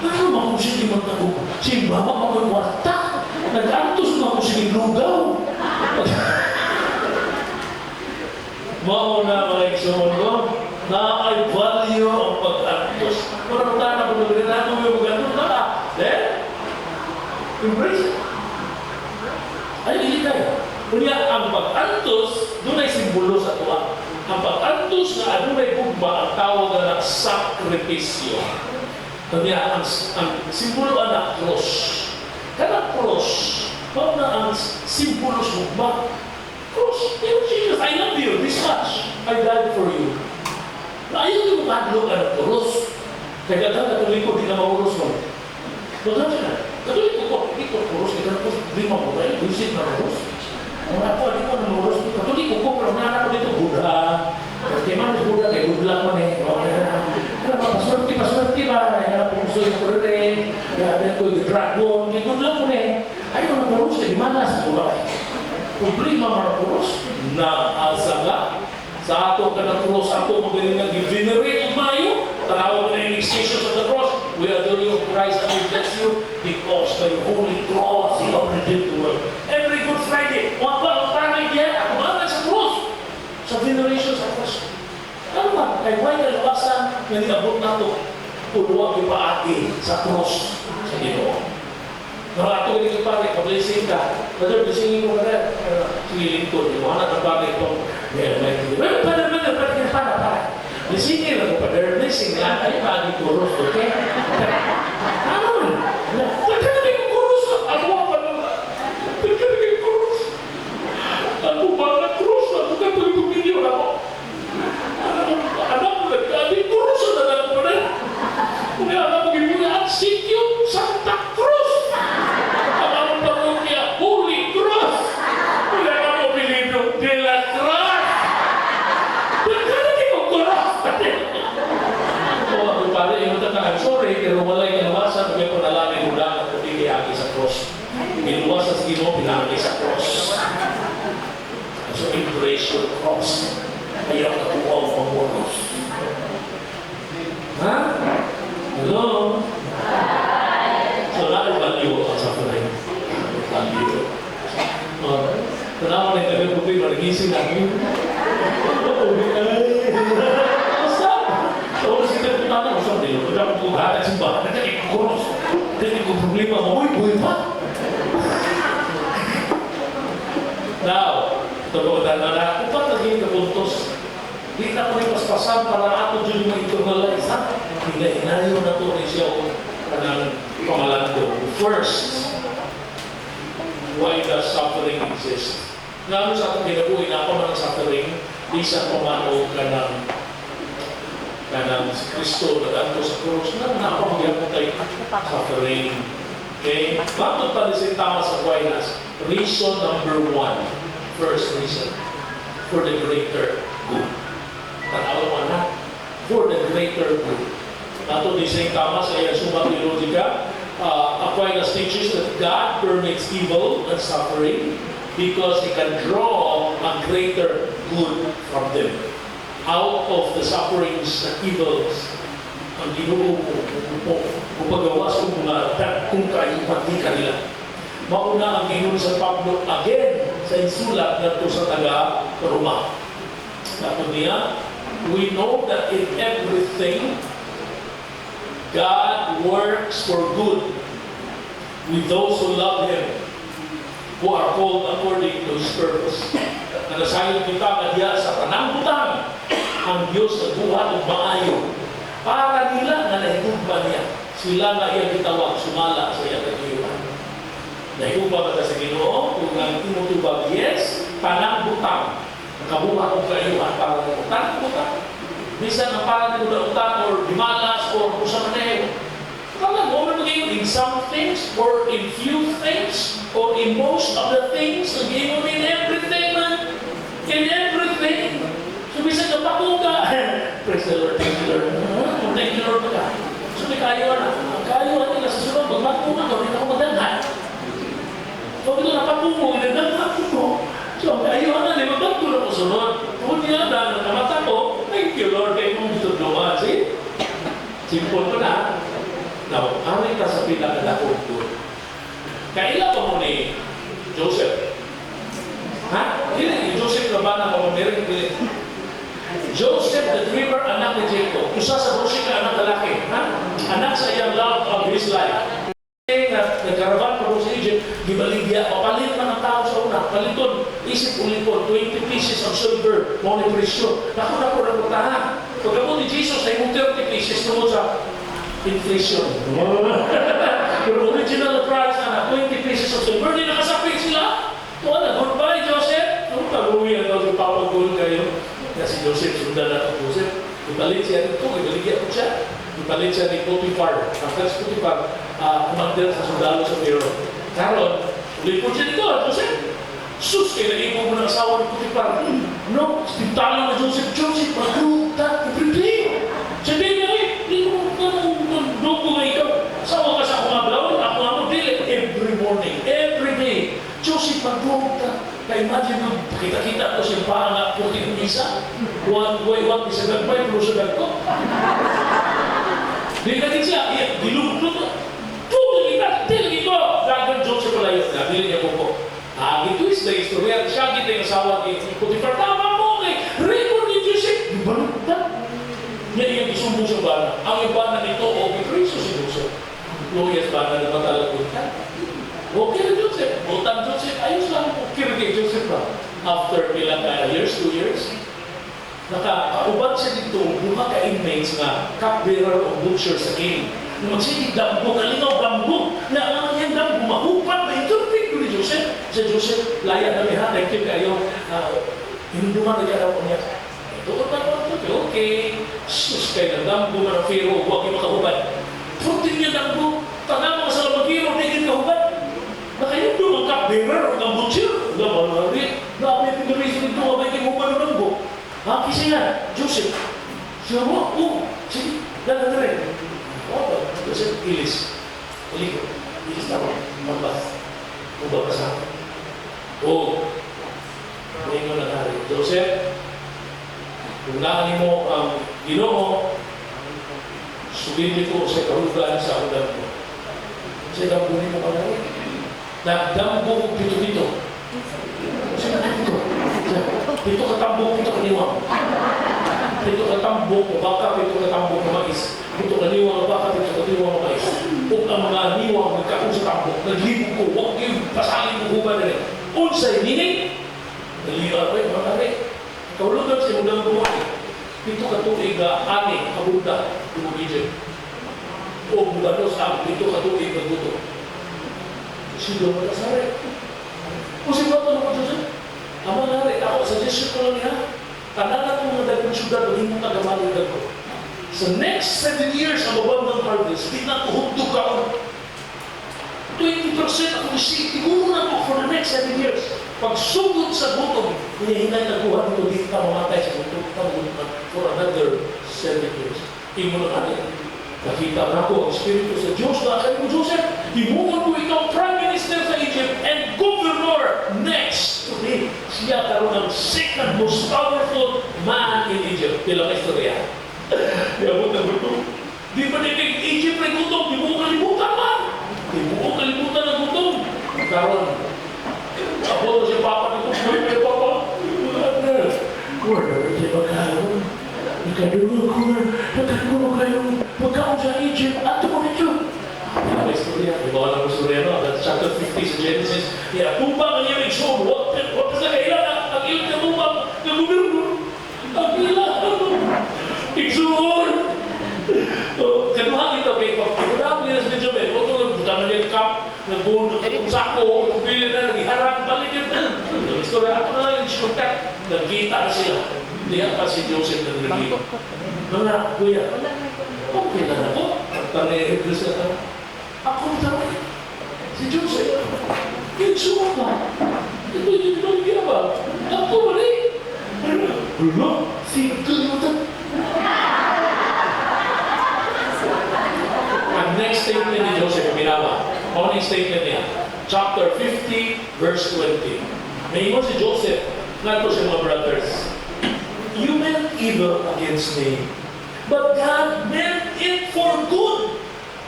Ano mga kusing di magtagong? Si mama magwarta. Nag-antos mga kusing lugaw. Mauna mga iksumun ko, na ay value ang pag-antos. Kung na kung nagrinado yung pag-antos na, then, embrace it. Ay, hindi kayo. Kunya, ang pag-antos, doon ay simbolo sa tuwa. Ang pag-antos na ano may bugma, ang tawag na sakripisyo. Kunya, ang simbolo na cross. Kada cross, paano na ang simbolo sa bugma? Cross, Jesus, I love you this much. I died for you. Ayaw yung madlo ka ng cross. Kaya ganda, katoliko, di na mauros mo. Ganda siya. Katoliko ko, hindi ko cross, kaya cross, di mamuray, visit na cross. Mga po, di ko na mauros. Katoliko ko, pero nana ko dito, Buddha. Kaya man yung Buddha, kaya Buddha mo na eh. Paswerte ba? Kaya po gusto yung kurere. Kaya ko yung dragon, kaya Buddha mo na eh. Ayaw na mauros, kaya di manas ko ba eh. Problema mga cross na asaga sa ato ka ng cross, ato magaling nga i-venerate mayo, tanaw na yung extension of the cross. We adore you, Christ, and we bless you because by your holy cross, you are redeemed to nga niabot na ito, puluwag yung paagi sa cross sa Ginoo. Nakato yung pare, pa-blessing ka. Brother, blessingin mo ka na. Feeling ko, yung mga nakapagay itong, para. Blessingin ako, brother, blessing lang. Ay, paagi kuros, okay? Ano? Pagkakali ko kuros. Ako pa naman. Pagkakali ko kuros. Ako ba na kuros? Ako ka tuloy kumilyo na ako. Anak mo, nagkali kuros na lang po na. Kung alam mo, gibulaan, sityo, Santa Cruz. Ang parokya, Holy Cross. Wala ka mo bilibyo, De La Cruz. Pagkakali ko kuros. Ako pare, yung tatang, sorry, pero wala yung inawasan, may panalangin mo lang at pagkikiyaki sa cross. Inuwasan sa Ginoo, pinaki sa cross. So, embrace your cross. Ayaw na kuha ang pangwaros. Ha? Hello? So, value ang suffering. Value. Tanawa na yung tabi puti, marigising namin. So, kasi ito na ako sa dito. Pagka ko buhat at simbahan, nakikikuros. Kasi kung problema mo, buhay pa. Now, tulutan na kung ba't naging kapuntos, di na ko rin paspasan para ato dyan yung internalize, ha? Inayo na ito rin siya o kanang pangalan ko. First, why does suffering exist? Nga sa ating ginabuhin na ako ng suffering, isang pamano kanang si Kristo nag-anto sa cross, na napamagyan mo tayo suffering. Okay? Bakit pa rin siya tama sa Aquinas? Reason number 1. First reason, for the greater good. Tanawa mo na, for the greater good. Nato di siya tama sa iyang Summa Theologica. Aquinas teaches that God permits evil and suffering because He can draw a greater good from them. Out of the sufferings and evils, ang Ginoo upagawas kung mga kung kaipati kanila. Mauna ang Ginoo sa Pablo again sa insulat nato sa taga-Roma. Nato niya, we know that in everything, God works for good with those who love Him, who are called according to His purpose. Nagasayon kita na diya sa panangbutan ang Diyos na buhat ng maayo para nila na nahigugma niya. Sila na iyang gitawag, sumala sa iyang katuyuan. Nahigugma ka sa Ginoo, kung ang tinutubag, yes, panangbutan. Nakabuhat ng kayuhan para ng panangbutan. Bisan ang para ng utan or dimalas or kung sa maneho. Kala mo, in some things or in few things or in most of the things, nag-iwan in everything, man. In everything. So, bisan ka pakuga. Praise the Lord, thank you, Lord. Thank you, Lord, ka. So, may kayuhan na. Ang kayuhan nila sa sunod, magmakuga ka, hindi ako magdanghan. So, ito napakugo, nagdanghan ko. So, ang kayuhan na, magdanghan ko na ko sunod. Kung niya na, namata ko, thank you, Lord, kayo mong gusto doon. See? Simple ko na. Now, aray ka sa pinakadakong good. Kaila pa mo ni Joseph. Ha? Hindi, Joseph na ba na pamamirin? Joseph, the dreamer, anak ni Jacob. Isa sa Joseph na anak lalaki. Ha? Anak sa iyang love of his life. Nagkaraban pa sa Egypt, gibaligya, papalit man ang tao sa una. Paliton, isip ulipon, 20 pieces of silver, mga presyo. Naku, na putahan. Pagkabot ni Jesus, ay mong 30 pieces tungkol sa inflation. Pero original price na 20 pieces of silver, di nakasapit sila. Wala, goodbye, Joseph. Ano taluwi ang daw yung papagul kayo? Kasi Joseph, sundan na ito, Joseph. Ipalit siya nito, ibaligya ko siya. Ipalit siya ni Potiphar. After si Potiphar, commander sa sundalo sa Pharaoh. Karon, ulit po siya dito, Joseph. Sus, kaya naipo mo ng asawa ni Potiphar. No, talo na Joseph, magruta, i-prepare. Sabihin niya, hindi mo doon nga ikaw. Sawa ka sa akong ablawin, ako dili. Every morning, every day. Joseph, magruta. Ka-imagine mo, kita-kita ko siya pa nga 14 isa. One way, one isa gagpay, pero sa gagko. Di ka din siya, dilugtog. Tulog kita, tilog ito. Dagan Joseph pala yun. Dili niya po. Ito is the istorya. Siya kita yung asawa ni Potiphar. Tama mo, record ni Joseph. Di ba nagta? Niya yung isumbong siya iba na nito, o Kristo si Joseph. Lawyers ba na naman talagang ka? Okay na Joseph. Butang Joseph, ayos lang. Okay na kay Joseph ba? After ilang years, 2 years, nakauban siya dito, mga ka-inmates nga, cupbearer o butcher sa king. Magsige, dambo, kalinaw, dambo. Na ang yan dambo, mahupat, may interpret ko ni Joseph. Sa Joseph, laya na miha, nagkip kayo, hinduman na garaw niya. Ito ba ito? Okay. Sus, kayo ng dambo, mga fero, huwag yung makahubad. Putin niya dambo, tanang mga sa lamagiro, hindi kahubad. Nakayon doon, ang cupbearer, ang butcher. Nabalari, namin yung reason ito, abay kayo hubad ng dambo. Kasi nga, Joseph, siya mo, sige, dagan rin. Joseph, ilis. Iliko, ilis na ako, mabas. Ubag ka sa akin. Ngayon mo nangyari. Joseph, kung naanin mo ang Ginoo, sumili ko sa karugan sa ulam mo. Kasi dambunin mo ka na rin. Nagdambo ko pito-pito. Kasi pito. Pito katambo, pito kaniwang. Pito katambo ko baka, pito katambo ko mais. Pito kaniwang baka, pito kaniwang mais. Kung ang mga niwang nagkaroon sa tambo, naglibog ko, huwag yung pasalin ko ba na rin. Unsay nining, naliwa ko yung mga rin. Kaulugan sa mundang buhay. Pito katuig na ani, kabunda, yung Egypt. O budanos ang pito katuig na guto. Sino mo kasari? Kung si Bato naman Joseph, ang mga rin, ako, suggestion ko lang niya, kanana kong mga dagong syudad, hindi mo tagamali ko. Sa next 7 years, ang babang ng harvest, di na tuhugtog ka 20% ako siguro na po for the next 7 years. Pag sugod sa butong, hinahinay na kuha nito, di ka mamatay sa butong, for another 7 years. Imo na natin. Nakita na ko ang Espiritu sa Diyos na akin mo, Joseph, himungan mo ikaw Prime Minister sa Egypt and Governor next to him. Siya karoon ng second most powerful man in Egypt. Bilang istorya. Yabot na gutom. Di ba na kay Egypt na gutom? Di mo kalimutan man. Di mo kalimutan ng gutom. Karoon. Abot si Papa nito. May Papa. Wala na siya magkaroon. Nagkadulo ko na. Nagkadulo kayong pagkaon sa Egypt. At mo nito. Ang istorya. Di ba walang istorya no? That's chapter 50 sa Genesis. Tumbang ang iyong iksyon. What sa kailangan? Ang iyong tumbang. Ang gobyerno. Ang kailangan. Iksyon! Kanuhan ito kay pagkakudang nila sa Benjamin. Huwag ito nagbutan na yung cup, nagbundok itong sako, pili na, naghiharang, balik yun. Ang istorya, ako na lang yung discontact. Nagkita na sila. Hindi pa si Joseph na nagiging. Mga, kuya, okay na ako. Ang tanay, ako na tanay. Si Joseph, iksyon ka. Ito yung pinagiging ba? Ako na rin. Wala, sige na ito. Ang next statement ni Joseph, minawa. Ang next statement niya, chapter 50, verse 20. May ingon si Joseph, nga to sa mga brothers, you meant evil against me, but God meant it for good,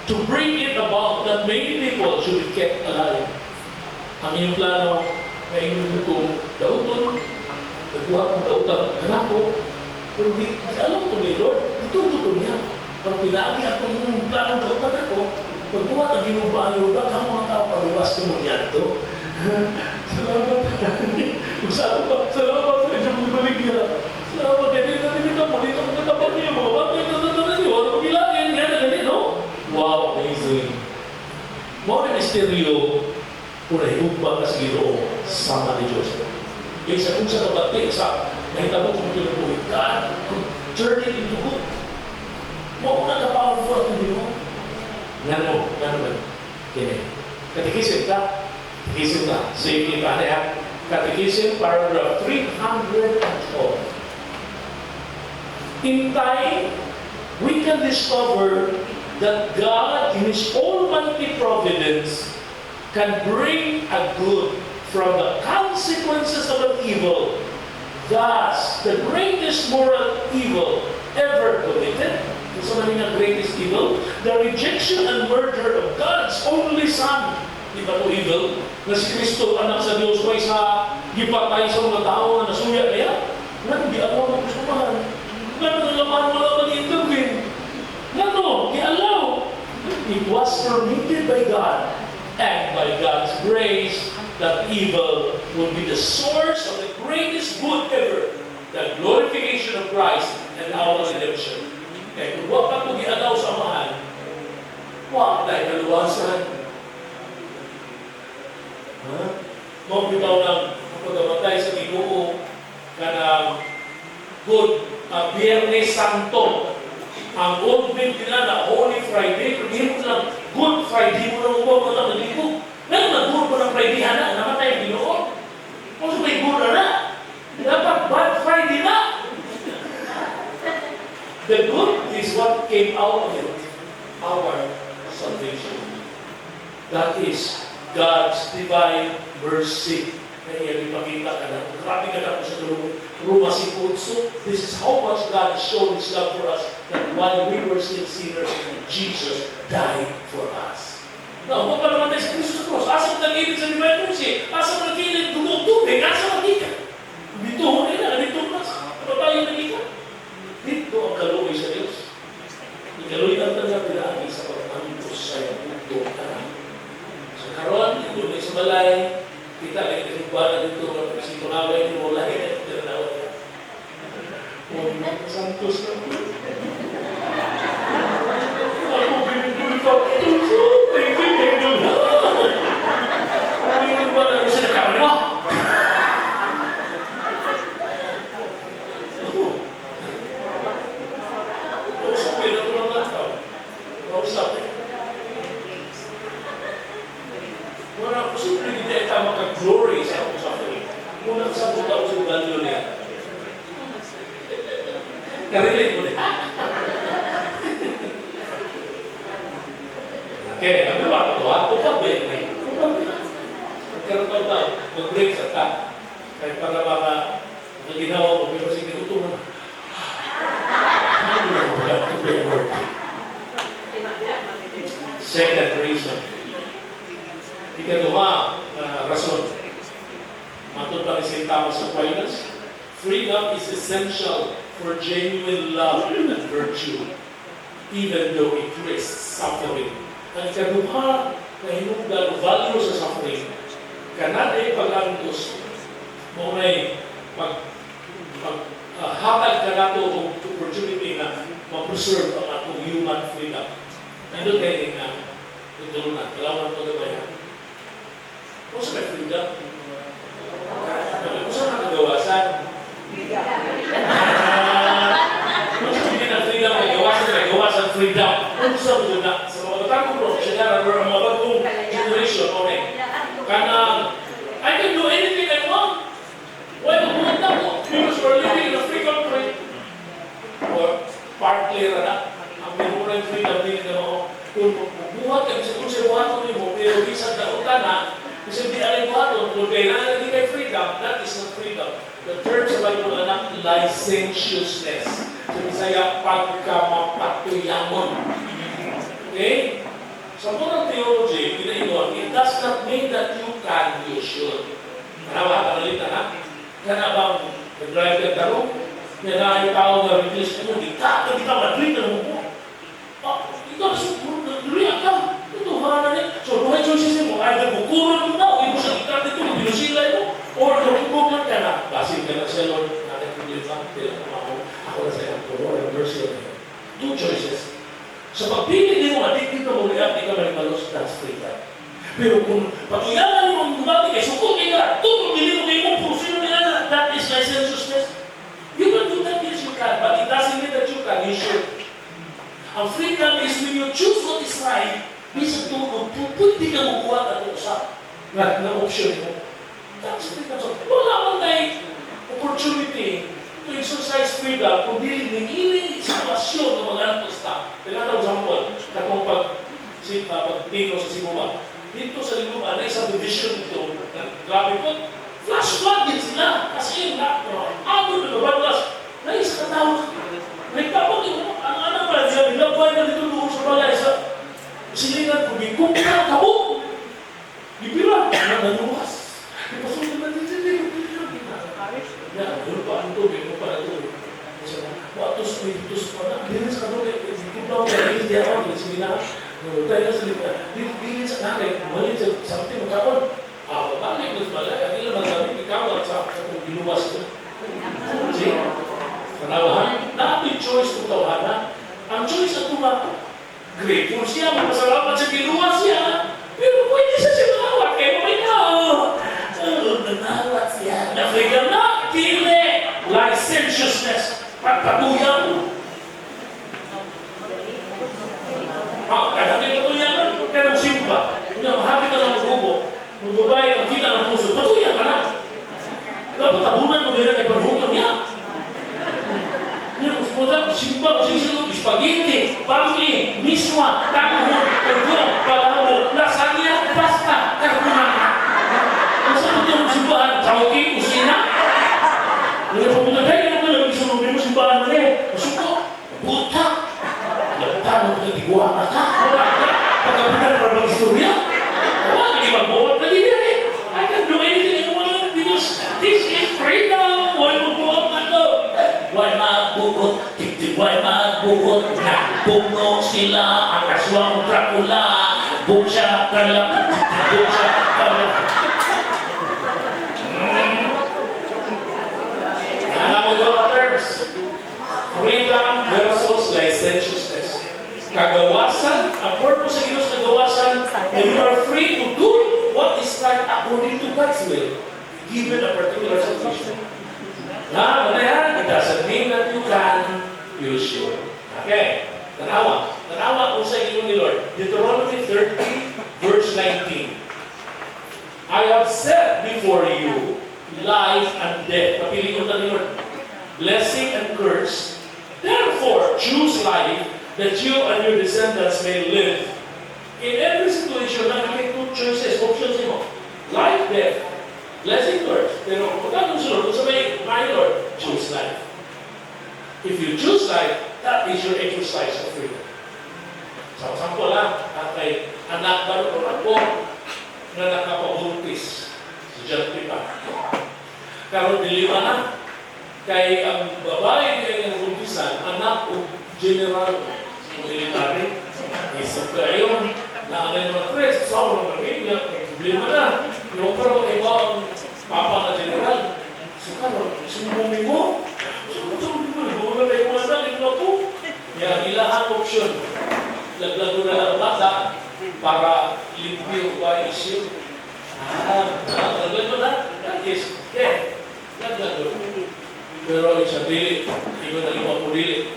to bring it about that many people should be kept alive. Ang iyong plano, may ingon itong dauton, nagkuha kong dautan, anak ko, pero di alam ko ni Lord, ito niya. Pag pinagi ako yung plano dautan ako, pagkuha ka ginubaan yung Lord, ang mga tao paliwas ko mo niya ito. Salamat. Salamat sa inyong baligya. Salamat. Hindi ka mo. Dito ko natapat niyo. Mga bagay na natapat niyo. Ano bilangin? Yan na ganit, no? Wow, amazing. Mga na misteryo, kung nahibugba ka sa Ginoo, sama ni Diyos. Kaysa kung sa kabati, sa nahitabo kong pinubuhay, God, journey into good. Mga nagka-powerful at hindi mo. Nga mo. Kini. Katikisin ka. Katikisin ka. Save it ka na Katikisin, paragraph 312. In time, we can discover that God, in His almighty providence, can bring a good from the consequences of an evil. Thus, the greatest moral evil ever committed, so many the greatest evil, the rejection and murder of God's only Son. Di ba ito evil? Na si Kristo, anak sa Diyos, may sa gipatay sa mga tao na nasuya niya. Nga, hindi ako ang gustuhan. Nga, nalaman mo naman i-intervene. Nga, no? It was permitted by God, and by God's grace, that evil will be the source of the greatest good ever, the glorification of Christ and our redemption. Kaya kung huwag ka ito giadaw sa mahal, huwag tayo kaluwasan. Huwag bitaw ng pagkamatay sa Ginoo kanang good Biyernes Santo. Ang Old Mint na Holy Friday, hindi mo lang Good Friday mo lang ubang mo lang naligo. Ngayon nag-good mo ng Friday na, namatay ang Ginoo. Kung may good na, dapat Bad Friday na. The good is what came out of it, our salvation. That is God's divine mercy. Na iyan ipakita ka na. Grabe ka na po sa Roma 5:8. This is how much God has shown His love for us, that while we were still sinners, Jesus died for us. Now, huwag pa naman tayo sa Kristo sa cross. Asa mo nag-ibig sa divine mercy? Asa mo nag-ibig tubig? Asa mo nag-ibig? Dito mo nila, dito mo na. Ano tayo nag-ibig? Dito ang kaluoy sa Diyos. Ikaluoy ang taga-pilagi sa pagpangipos sa ito. So, karoon, ito na sa balay, kita ay kinubana dito, kasi tunaway ni mo lahi na ito na nawa. Santos na po. Ako binibuli ka. Thank you na. Ano yung ba na sa nakawin mo? Usapin na ito ng lataw. Usapin. Wala ko simple hindi tayo makag-glory sa akong suffering. Muna sa buta ko sa value niya. Karelate mo niya. Okay, ang gawa ko ito, kupag-break na yun. Magkaroon tayo, mag-break sa ta. Kahit para baka ginawa ko, pero sige ito mo. Second reason. Ikaduha, rason. Matod pa ni St. Thomas Aquinas, freedom is essential for genuine love and virtue, even though it risks suffering. Ang ikaduha na hinungdan value sa suffering, kanade pag-antos, mo may hatag ka na ito opportunity na ma-preserve ang atong human freedom. Nandun kayo na, ito na, kailangan ito gabayan. Kung sa may freedom, kung saan nakagawasan? Kung sa hindi na freedom, nagawasan freedom. Kung saan mo na, sa mga batang bro, siya na, mga bagong generation, okay. Kanang, I can do anything I want. Why do you want that? Because we're living in a free country. Or partly na, ang minurang freedom din na mo, kung buhat ka, kung siya buhat mo, pero isang dautan na, kasi di alay buhaton, kung kailangan hindi kay freedom, that is not freedom. The term sa Bible anak, licentiousness. Sa Bisaya, pagkamapatuyamon. Okay? Sa murang theology, pinainuan, it does not mean that you can, you should. Manawa, panalita na. Kana bang nag-drive ka tarong? Yan na yung tao na release mo, di ka madrid na mo. Ikaw na siguro, nag-react ka. Ito, na rin. So, buhay choices mo, either bukuran mo na, o imo sa ikat ito, binusilay mo, or nakukulan ka na. Basin ka na sa Lord, natin kung yun lang, ako na sa iyo, Lord, have mercy on you. Two choices. Sa pagpili din mo, addicted ka mo, react, di ka manimalos, that's freedom. Pero kung patuyangan mo ang bumati kay sukot ka, tutong dili mo kayo kung sino nila, that is licentiousness. You can do that, yes you can, but it doesn't mean that you can, you should. Ang freedom is when you choose what is right, bisa tulog, pwede ka makuha na ito sa option mo. That's freedom. So, wala man tayo opportunity to exercise freedom kung dili nangili sitwasyon ng mga antos na. Kailangan example, katong pagtino sa Siguma. Dito sa Siguma, na isang division ito, grabe po, flash flood din sila. Kasi yun na, ako na nabaglas, na isa katawag. Nagtapag yun, ang anak pala siya, nilabay na dito doon sa balay sa silingan ko, kung ka kabuk, ipira, nanuwas. Ipasulit na din sila, yan, yun pa ang tubig, yun pa ang tubig. Watos pa na, dinis ka doon, ito daw, hindi ako, sila, Tayo sa lipat. Bilin sa nanay, malit sa something magkakon. Balik mas malay. Ang ilang magsabi, ikaw at sa kung binuwas ko. See? Kanawahan, natin choice kung tawahan. Ang choice at grateful siya, magpasalamat sa binuwas siya. Pero pwede siya manawat kay mamay na. Nanawat siya. Nafrigan na, kile, licentiousness, pagpatuyan. Kaya patuyan ka ng simba. Mahapit ka ng grupo. Magbabay ang kita ng puso. Patuyan ka na. Dapat tabunan mo nila kay paghutom niya. Simba, sisiyo, spaghetti, pangli, miswa, takuhon, pagkulang, palahabo, lasagna, pasta, carbonara. Ang sabi ng simbahan, tawagin, kusina. Ngayon papunta tayo, ano ba nang isunod mo simbahan mo eh? Masuko, buta. Tama mo na tiguan ka. Wala ka. Pagkabunan para bang istorya. Wala ka ibang-bawat na din eh. I can do anything I want because this is freedom. Why magbuhat na to? Why magbukot? Why magbukot? Nagpuno sila ang aswang Dracula. Buksa kalap. Buksa kalap. Alam mo yung terms. Freedom versus licentiousness. Kagawasan, ang purpose ng Diyos kagawasan, and you are free to do what is right according to God's will, given a particular situation. Now, it doesn't mean that you can use your. Okay, tanawa kung sa inyo ni Lord. Deuteronomy 30, verse 19. I have set before you life and death. Papiliin ko ni Lord. Blessing and curse. Therefore, choose life that you and your descendants may live. In every situation, make two choices, options mo. Life, death. Blessing, curse. Pero kung anong sunod, kung sabi, my Lord, choose life. If you choose life, that is your exercise of freedom. Sa sample lang, kay anak ba ako na nakapabuntis si John Pipa. Karoon dilima na, kay ang babae kay ang buntisan, anak o general military, isip ka yun, na alay mga tres, sa mga pamilya, problema na. Yung parang iba ang papa na general, so karoon, sumumi mo, sumumi mo, nagbulang kayo mga dali, po. Yan, ilang option. Laglago na lang bata para limpyo ba issue. Laglago na, that is death. Laglago. Pero sa dili, iba na lima po dili.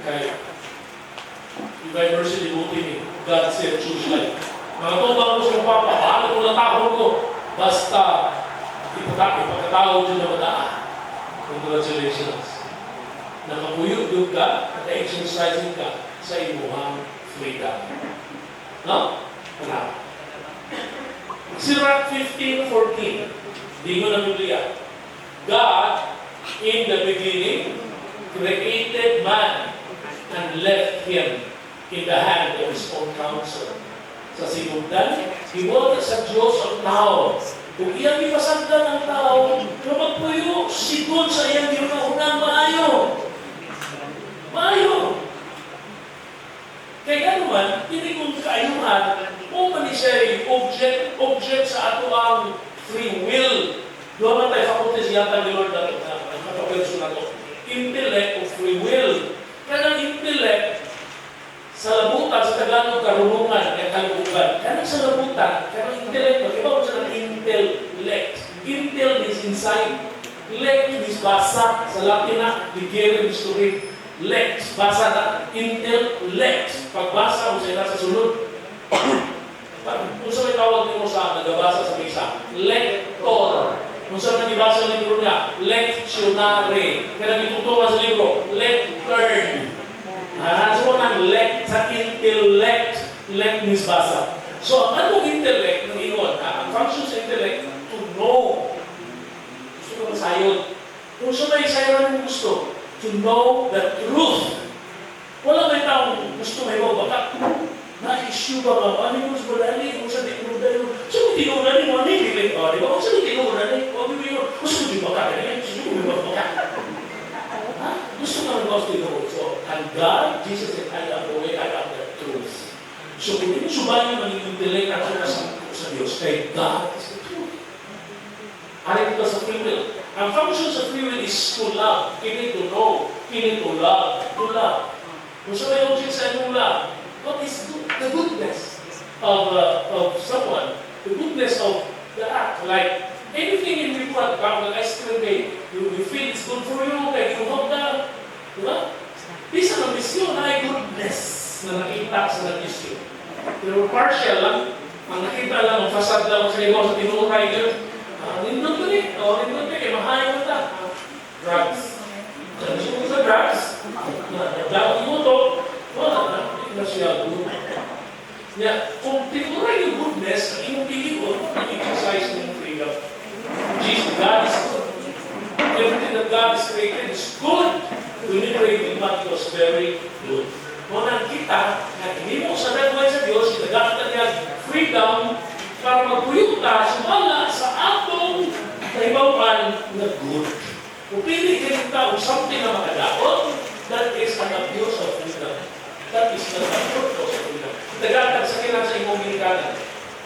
Kaya, by mercy, libutin ni God said, choose life. Mga tubang ko sa papa, paano ko natahon ko? Basta, ipagkatawag dyan na mataan. Congratulations. Nakapuyog yung ka, naka-exercising ka sa imuhang freedom. No? Wala. Sirach 15:14. Di mo na Biblia. God, in the beginning, created man and left him in the hand of his own counsel. Sa sinundan, hiwala sa Diyos ang tao. Kung iyang ipasagdan ang tao, na magpuyo, sigon sa iyang ginunahunang maayo. Maayo. Kaya naman, hindi kong kaayuhan, kung man siya object sa ato ang free will. Doon man tayo faculties yata ni Lord na nakaperso na ito. Intellect of free will. Kaya ang intellect, sa labutan, sa Tagalog, karunungan, at kalubugan. Kaya sa labutan, kaya ang intellect, mag-iba ko sa intellect. Intel is inside. Lect is basa. Sa Latin na, ligere is to read. Lect, basa na. Intellect. Pagbasa mo siya nasa sunod. Kung sa may tawag mo sa nagabasa sa misa, lector. Kung sa nagibasa sa libro niya, lectionary. Kaya nagitutuwa sa libro, lectern. So, ang lect sa intellect, lect means basa. So, ang anong intellect ng ingon? Ang function sa intellect, to know. Gusto ko masayod. Kung sa may sayawan mo gusto, to know the truth. Wala may taong gusto may baka na-issue ba ba? Ano yung mas madali? Kung saan di ko madali mo? So, hindi ko madali mo, ano yung di ba? Kung saan di ko madali? Kung hindi mo, gusto mo di ba ka? Gusto mo di ba ka? Gusto nga ng gusto ko. So, and God, Jesus said, I am the way, I am the truth. So, kung hindi subayin ang inyong intellect at sa Diyos, kay God is the truth. Arin ito sa free will. Ang function sa free will is to love. Kini to know. Kini to love. To love. Kung sa may object sa inyong love, what is the goodness of someone? The goodness of the act. Like, anything in you want, like ice cream day, you feel it's good for you, like you hope na, di ba? Bisa ng misyon ay goodness na nakita sa nag-isyon. Pero partial lang, ang nakita lang, ang fasad lang sa ibaw sa tinuray nyo, nindot ko ni, nindot ka, mahahay mo ta. Drugs. Sabi mo sa drugs, dapat mo to, wala na siya good. Kung tinuray yung goodness, ang inyong pilikon, nag-exercise ng freedom. Jesus, God is good. Everything that God has created is good. When He created man, it was very good. Kung nakita na hindi mo sa nagawin sa Diyos, itagamit niya freedom para magpuyuta, sumala sa atong kaibawan na good. Kung pili ka ng tao something na makadaot, that is an abuse of freedom. That is not a purpose of freedom. Itagamit sa kailan sa imong ginikanan.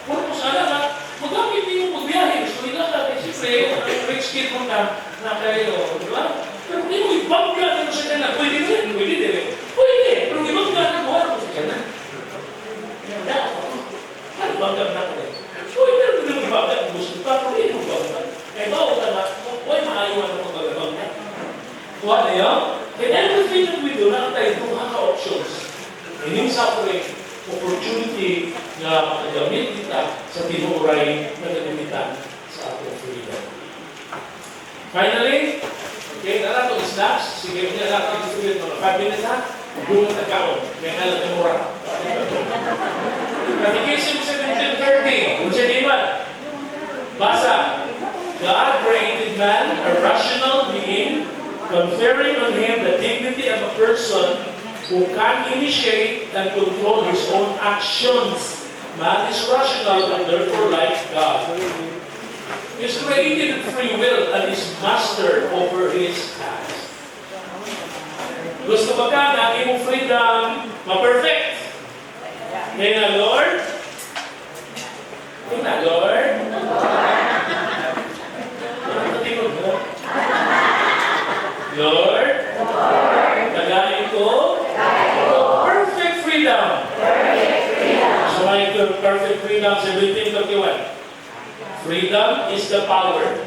Purpose ala na, magamit niyo magbiyahe. Gusto nila ka, siyempre, rich kid mo na kayo, di ba? Pero hindi mo ibangga na sa kanila. Pwede rin, pwede rin. Pwede, pero ibangga na mo sa kanila. Ano bangga na ko rin? Pwede rin yung ibangga na gusto pa, pero hindi mo bangga. Eh, bawal ka na, huwag maayawan na magbangga. Kuha na yun? And everything that we do, nakatay, duha ka options. Ining suffering, opportunity na makagamit kita sa tinuray na gagamitan sa atong freedom. Finally, okay, nalato is last. Sige, hindi nalato is freedom. 5 minutes na, doon na tagkaon. May halat na mura. Application 17:30. Kung siya di ba? Basa. God created man, a rational being, conferring on him the dignity of a person who can initiate and control his own actions. Man is rational and therefore like God. He is created in free will and is master over his acts. Gusto ba ka na imong freedom ma-perfect? Ngayon na, Lord? Ngayon na, Lord? Natingog mo? Lord? Nagaling ko? Perfect freedom. So may perfect freedom, 17:31. Freedom is the power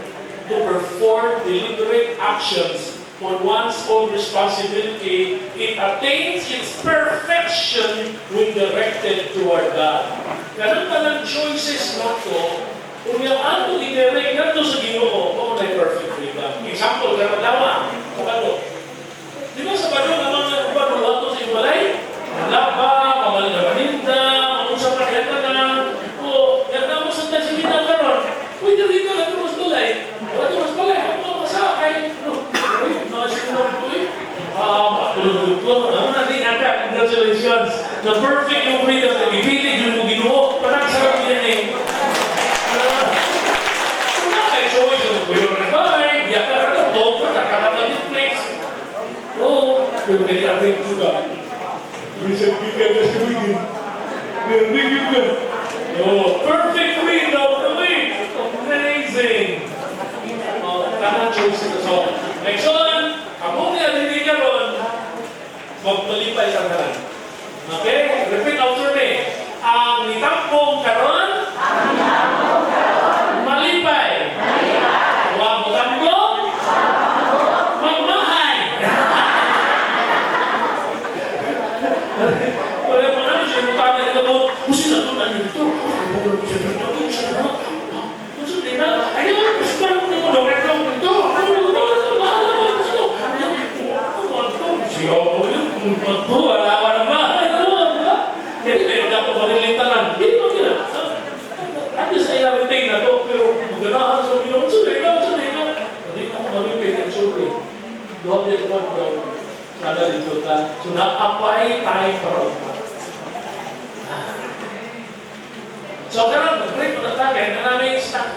to perform deliberate actions for one's own responsibility. It attains its perfection when directed toward God. Ganun pa ng choices na to, kung yung ato i-direct na to sa Ginoo, kung may perfect freedom. Example, karadawa, kung ano. Di ba sa badong naman na badong ato sa ibalay? Laba, pamalit na paninda, mag-usap na kaya na, o, ganda mo sa tasimita karon. Uy, dito na ito mas tulay. Wala ito mas tulay. Ako masakay. Uy, mga sinunod ko eh. Matulog ko. Ano natin ata? Congratulations. The perfect yung freedom na ipilig yung mo Ginoo. Parang sarap yan eh. Wala kayo choice. Yung rebay, biyak ka rin ito. Pagkakalap na this place. Oo. Pero hindi natin juga. Bisa kita na sa wigin. Wigin ka. Oh, perfect freedom. Amazing! Tanang choices na so. Next one, ako niya hindi ka ron, magpalipay sa kanan. Okay? Repeat after me. Ang nitampong karon, malipay. Huwag mo tampong, magmahay. Wala mo namin siya yung tanay na po, kasi na ito na nito. So, na-apply tayo para so, karon, break na tayo, na namin stock